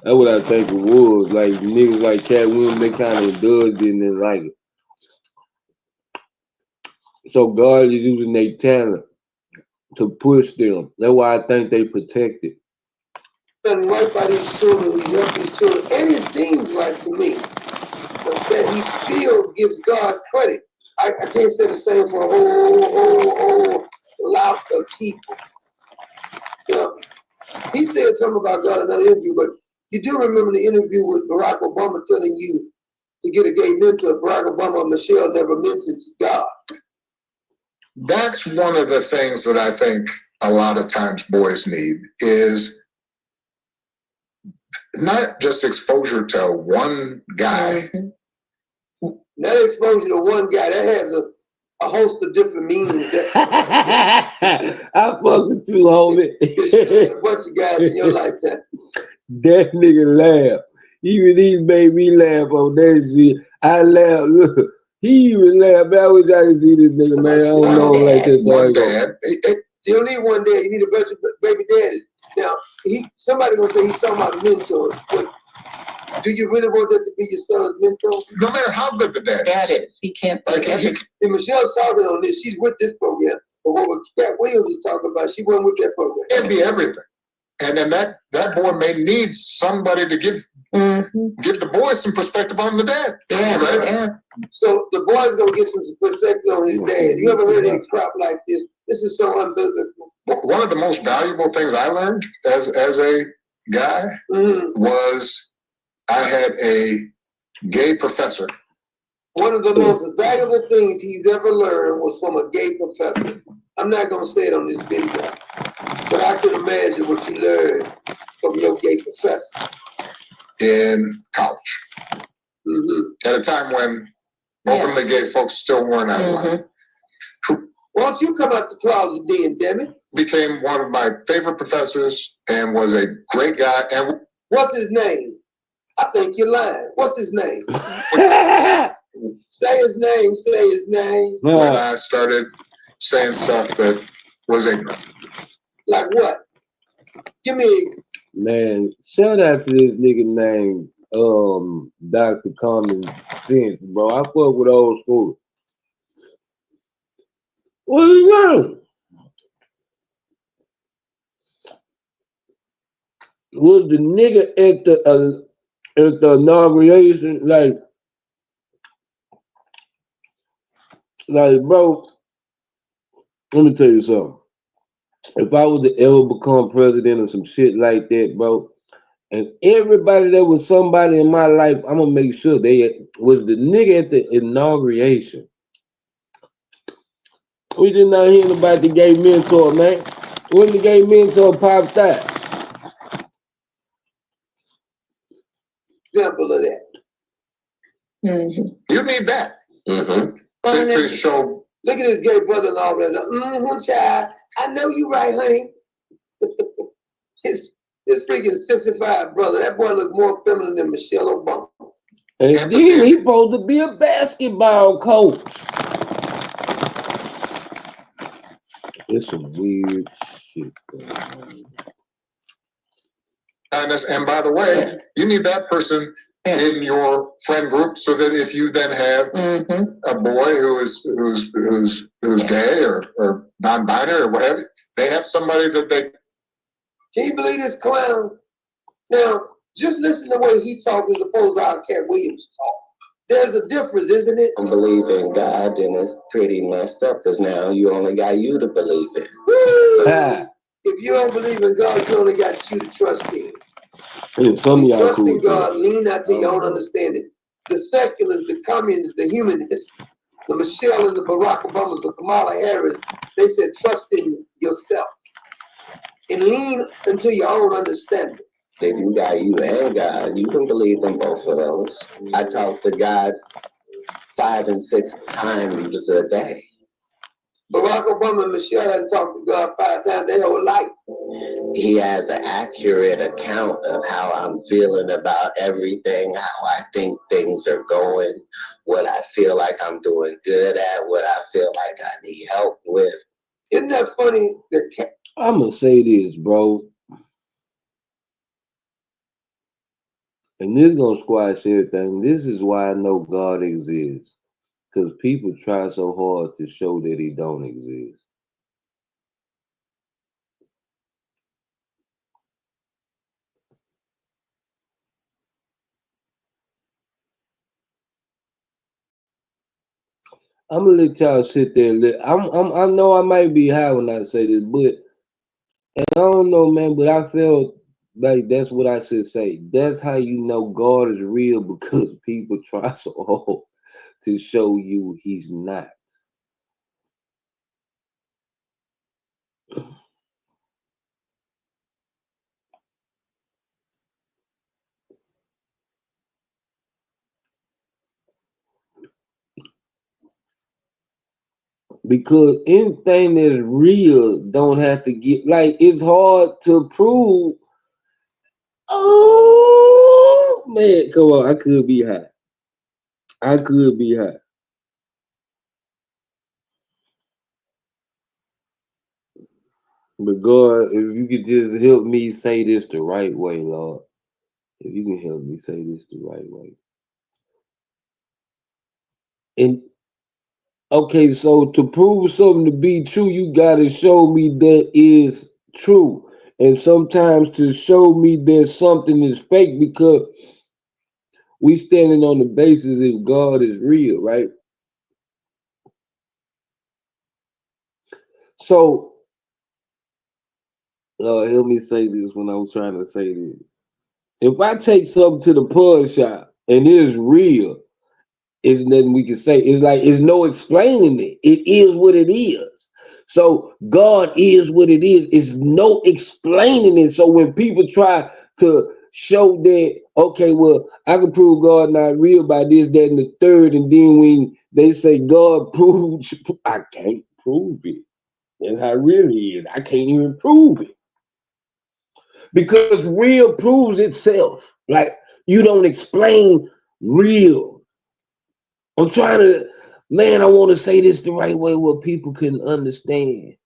That's what I think it was. Like niggas like Cat Williams, they kind of indulged it and didn't like it. So God is using their talent to push them. That's why I think they protect it. And right by these children, he helped these children. And it seems like to me that he still gives God credit. I can't say the same for a whole lot of people. Yeah. He said something about God in another interview, but you do remember the interview with Barack Obama telling you to get a gay mentor. Barack Obama and Michelle never mentioned God. That's one of the things that I think a lot of times boys need is not just exposure to one guy. That exposure to one guy, that has a host of different meanings. I fuck with you, homie. A bunch of guys in your lifetime. That nigga laugh. Even he made me laugh on that shit. I laugh. Look, he even laugh. I wish I could see this nigga, man. I don't know him like this. So I go. You don't need one dad. You need a bunch of baby daddies. Now, somebody gonna say he's talking about mentors. But do you really want that to be your son's mentor? No matter how good the dad is, he can't. And Michelle's talking on this. She's with this program. But what Cat Williams is talking about, she wasn't with that program. It'd be everything. And then that boy may need somebody to give the boy some perspective on the dad. Yeah, right? Yeah. So the boy's gonna get some perspective on his dad. You ever heard any crap like this? This is so unbiblical. One of the most valuable things I learned as a guy was I had a gay professor. One of the most valuable things he's ever learned was from a gay professor. I'm not gonna say it on this video, but I can imagine what you learned from your gay professor in college. At a time when openly gay folks still weren't out of line. Why don't you come out the closet, D and Demi? Became one of my favorite professors and was a great guy. And what's his name? I think you're lying. What's his name? Say his name. Say his name. When I started saying stuff that was ignorant. Like what? Give me. Man, shout out to this nigga named Dr. Common Sense, bro. I fuck with old school. What is wrong? Was the nigga at the inauguration like, bro? Let me tell you something. If I was to ever become president or some shit like that, bro, and everybody that was somebody in my life, I'm gonna make sure they was the nigga at the inauguration. We just not hearing about the gay mentor, man. When the gay mentor popped out. Example of that. You need that. To show. Look at his gay brother-in-law. Child. I know you right, honey. His freaking 65 brother. That boy look more feminine than Michelle Obama. And then he supposed to be a basketball coach. It's some weird shit. And by the way, you need that person in your friend group so that if you then have a boy who's gay or non-binary or whatever, they have somebody that they. Can you believe this clown? Now, just listen to the way he talks as opposed to how Cat Williams talk. There's a difference, isn't it? Don't believe in God, then it's pretty messed up because now you only got you to believe in. If you don't believe in God, you only got you to trust in. Trust in God, lean not to your own understanding. The seculars, the communists, the humanists, the Michelle and the Barack Obamas, the Kamala Harris, they said trust in yourself and lean into your own understanding. If you got you and God, you can believe in both of those. I talk to God 5 and 6 times a day. Barack Obama and Michelle hadn't talked to God 5 times their whole life. He has an accurate account of how I'm feeling about everything, how I think things are going, what I feel like I'm doing good at, what I feel like I need help with. Isn't that funny? I'm gonna say this, bro. And this is gonna squash everything. This is why I know God exists. Because people try so hard to show that he don't exist. I'm gonna let y'all sit there and I know I might be high when I say this, but and I don't know, man, but I felt like that's what I should say. That's how you know God is real, because people try so hard to show you he's not. Because anything that's real don't have to get, like, it's hard to prove. Oh man, come on, I could be high. I could be high. But God, if you could just help me say this the right way, Lord. If you can help me say this the right way. And okay, so to prove something to be true, you gotta show me that is true. And sometimes to show me that something is fake, because we standing on the basis if God is real, right? So, Lord, help me say this when I'm trying to say this. If I take something to the pawn shop and it's real, it's nothing we can say. It's like, it's no explaining it. It is what it is. So God is what it is. It's no explaining it. So when people try to show that, okay, well, I can prove God not real by this, that, and the third, and then when they say God proves, I can't prove it. That's how it really is. I can't even prove it. Because real proves itself. Like, you don't explain real. I'm trying to, man, I want to say this the right way where people can understand.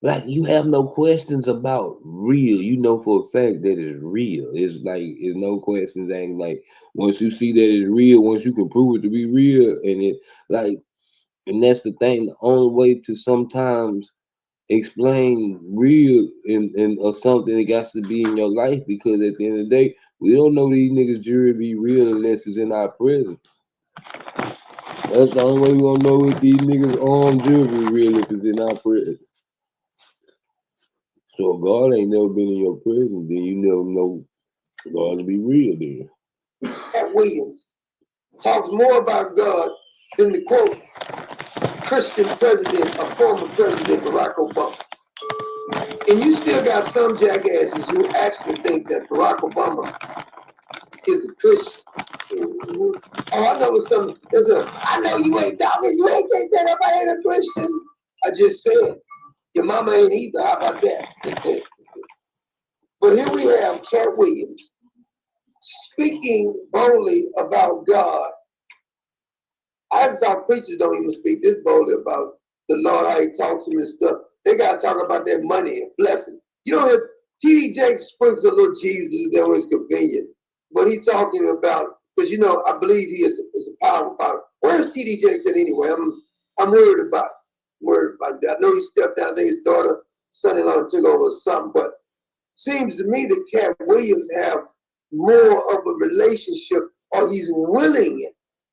Like, you have no questions about real. You know for a fact that it's real. It's like, it's no questions. Ain't like, once you see that it's real, once you can prove it to be real, and it, like, and that's the thing. The only way to sometimes explain real and or something that got to be in your life, because at the end of the day, we don't know these niggas jury be real unless it's in our presence. That's the only way we gonna know if these niggas armed jury be real, if it's in our presence. So if God ain't never been in your presence, then you never know God to be real then. Cat Williams talks more about God than the quote Christian president, a former president, Barack Obama. And you still got some jackasses who actually think that Barack Obama is a Christian. Oh, I know some. I know you ain't talking. You ain't think that if I ain't a Christian. I just said your mama ain't either. How about that? But here we have Cat Williams speaking boldly about God. I thought preachers don't even speak this boldly about the Lord, how he talks to him and stuff. They got to talk about their money and blessing. You know, T.D. Jakes sprinkles a little Jesus there when it's convenient. But he's talking about, because you know, I believe he is a powerful power. Where's T.D. Jakes at anyway? I'm worried about that. I know he stepped down. I think his daughter, son-in-law took over or something. But seems to me that Cat Williams have more of a relationship, or he's willing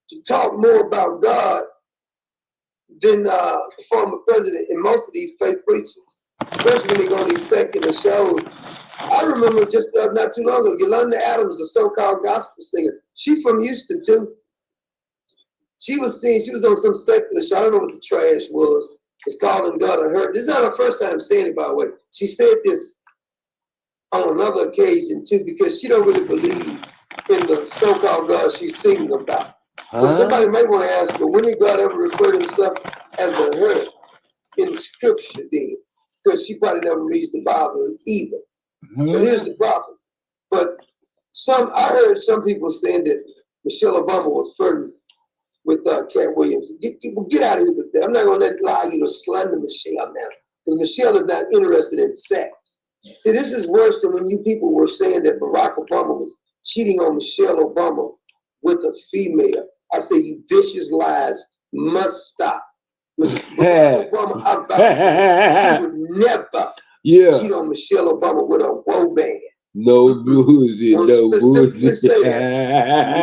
to talk more about God than the former president and most of these fake preachers, especially when they go on these secular shows. I remember just not too long ago, Yolanda Adams, the so-called gospel singer, she's from Houston too. She was on some secular show. I don't know what the trash was. It's calling God a hurt. This is not her first time saying it, by the way. She said this on another occasion too, because she don't really believe in the so-called God she's singing about. So somebody may want to ask her, when did God ever refer to himself as a hurt in scripture then? Because she probably never reads the Bible either. But here's the problem. But I heard some people saying that Michelle Obama was flirting with Cat Williams. Get out of here with that. I'm not going to allow you to slander Michelle now, because Michelle is not interested in sex. See, this is worse than when you people were saying that Barack Obama was cheating on Michelle Obama with a female. I say, you vicious lies must stop. Barack Obama, I would never cheat on Michelle Obama with a woe band. No bullshit, no bullshit.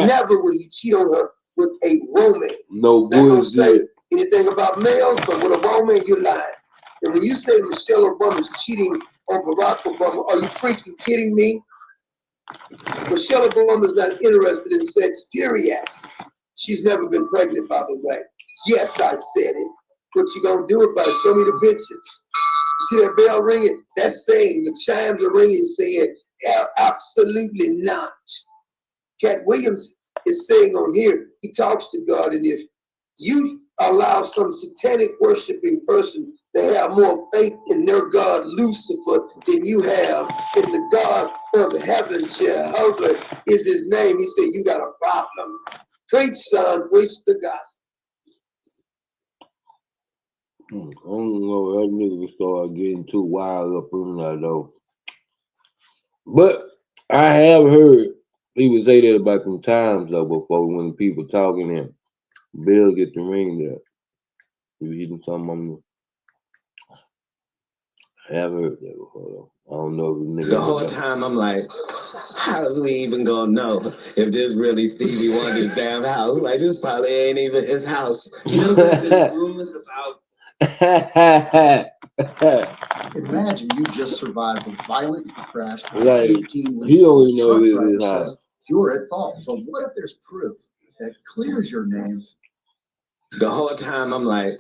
Never would he cheat on her with a woman. No Not gonna say bullshit. anything about males, but with a woman, you're lying. And when you say Michelle Obama is cheating on Barack Obama, are you freaking kidding me? Michelle Obama is not interested in sex, period. She's never been pregnant, by the way. Yes, I said it. What you gonna do about it? Show me the bitches. You see that bell ringing? That's saying, the chimes are ringing, saying, absolutely not. Cat Williams is saying on here, he talks to God, and if you allow some satanic worshiping person to have more faith in their God Lucifer than you have in the God of heaven, Jehovah is his name. He said, you got a problem. Preach, son, preach the gospel. I don't know, that nigga start getting too wild up in there though. But I have heard people say that about them times though before when people talking and Bill get the ring there. You eating something on me? I have heard that before though. I don't know if the nigga. The whole time I'm like, how's we even gonna know if this really Stevie Wonder's damn house? Like this probably ain't even his house. You know, there's been rumors about. Imagine you just survived a violent crash with Like, 18 he only know truck this driver is high. says you're at fault. But what if there's proof that clears your name? The whole time I'm like,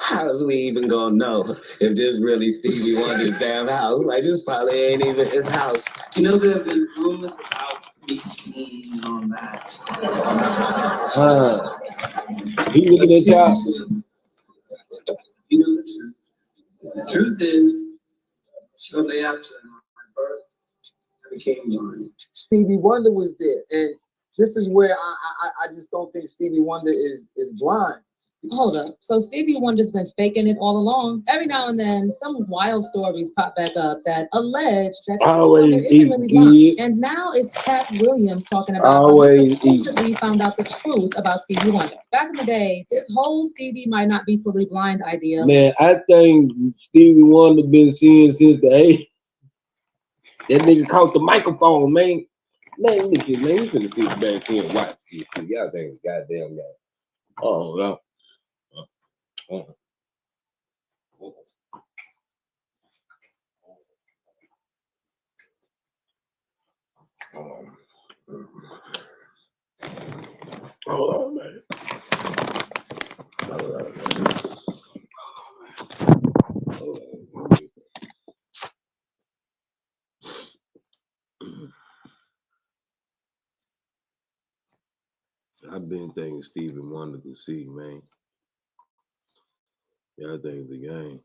how's we even gonna know if this really Stevie Wonder's damn house? Like this probably ain't even his house. You know, there have been rumors about me seen on that. He looking at y'all. You know the truth. The truth is, shortly after my birth, I became blind. Stevie Wonder was there, and this is where I just don't think Stevie Wonder is blind. Hold up. So Stevie Wonder's been faking it all along. Every now and then, some wild stories pop back up that allege that Stevie Wonder isn't really blind. And now it's Cat Williams talking about how he supposedly found out the truth about Stevie Wonder. Back in the day, this whole Stevie might not be fully blind idea. Man, I think Stevie Wonder been seeing since the 80s. That nigga caught the microphone, man. Man, look at man, he finna sit back here and watch this shit. Y'all think goddamn guy. Oh, no. Hold on, man. Hold on, man. Hold on. I've been thinking Stevie Wonder could see, man. Yeah, I think it's the game.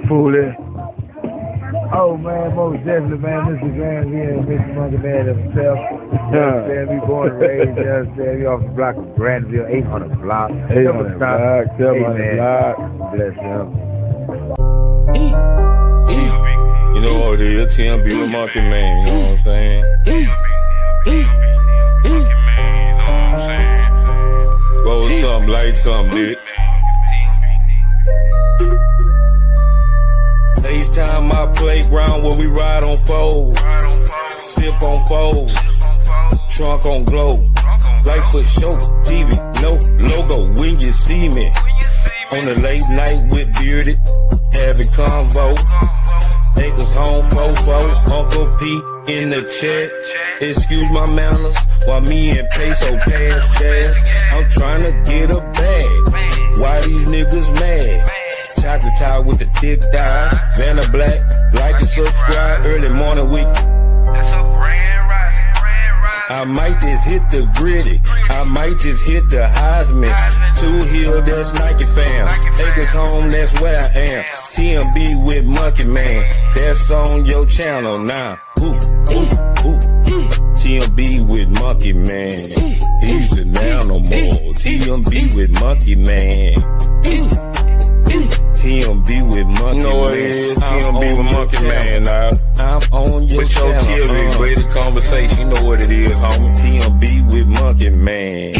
Fooling. Oh man, most definitely, man. Mr. Graham here, Mr. Monkey Man himself. You understand? We born and raised, you understand? We off the block of Granville, 800 block. 800 block, 700 block. Bless him. You know what it is, TMB the Monkey Man, you know what I'm saying? Roll something, light something, dick. FaceTime my playground where we ride on foes, sip on foes, trunk on glow, light for show, TV, no logo when you see me. On the late night with Bearded, having convo. Acres home, fofo, Uncle P in the chat. Excuse my manners, while me and Peso pass gas. I'm trying to get a bag. Why these niggas mad? Chocolate tie with the thick dye. Vanna Black, like and subscribe. Early morning week. I might just hit the Gritty. I might just hit the Heisman. 2 Hill, that's Nike fam. Acres home, that's where I am. TMB with Monkey Man. That's on your channel now. Ooh. TMB with Monkey Man. Easy now no more. TMB with Monkey Man. TMB with Monkey Man. No, it is TMB with Monkey Man, now. I'm on your channel. TMB, great conversation. You know what it is, homie. TMB with Monkey Man.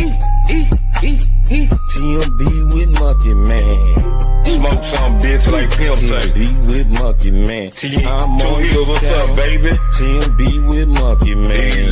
TMB with Monkey Man. Smoke some bitch like Pimp say. TMB with Monkey Man. I'm on your what's channel. up, baby? TMB with Monkey Man.